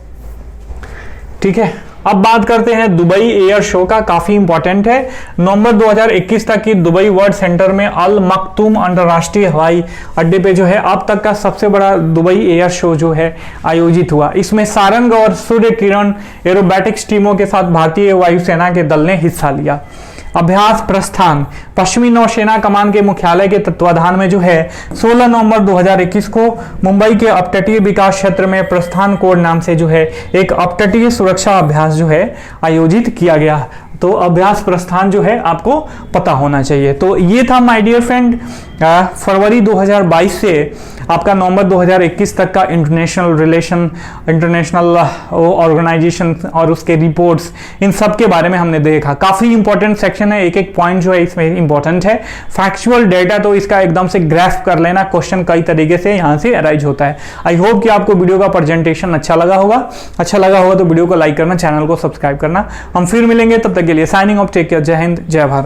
ठीक है। अब बात करते हैं दुबई एयर शो का, काफी इंपॉर्टेंट है। नवंबर 2021 तक की दुबई वर्ल्ड सेंटर में अल मखतूम अंतरराष्ट्रीय हवाई अड्डे पे जो है अब तक का सबसे बड़ा दुबई एयर शो जो है आयोजित हुआ। इसमें सारंग और सूर्य किरण एरोबैटिक्स टीमों के साथ भारतीय वायुसेना के दल ने हिस्सा लिया। अभ्यास प्रस्थान पश्चिमी नौसेना कमान के मुख्यालय के तत्वाधान में जो है 16 नवंबर 2021 को मुंबई के अपतटीय विकास क्षेत्र में प्रस्थान कोड नाम से जो है एक अपतटीय सुरक्षा अभ्यास जो है आयोजित किया गया। तो अभ्यास प्रस्थान जो है आपको पता होना चाहिए। तो ये था माय डियर फ्रेंड फरवरी 2022 से आपका नवंबर 2021 तक का इंटरनेशनल रिलेशन, इंटरनेशनल ऑर्गेनाइजेशन और उसके रिपोर्ट्स, इन सब के बारे में हमने देखा। काफी इंपॉर्टेंट सेक्शन है, एक एक पॉइंट जो है इसमें इंपॉर्टेंट है। फैक्चुअल डेटा तो इसका एकदम से ग्राफ कर लेना, क्वेश्चन कई तरीके से यहाँ से अराइज होता है। आई होप कि आपको वीडियो का प्रेजेंटेशन अच्छा लगा होगा तो वीडियो को लाइक करना, चैनल को सब्सक्राइब करना। हम फिर मिलेंगे, तब तक के लिए साइनिंग ऑफ, टेक केयर, जय हिंद, जय भारत।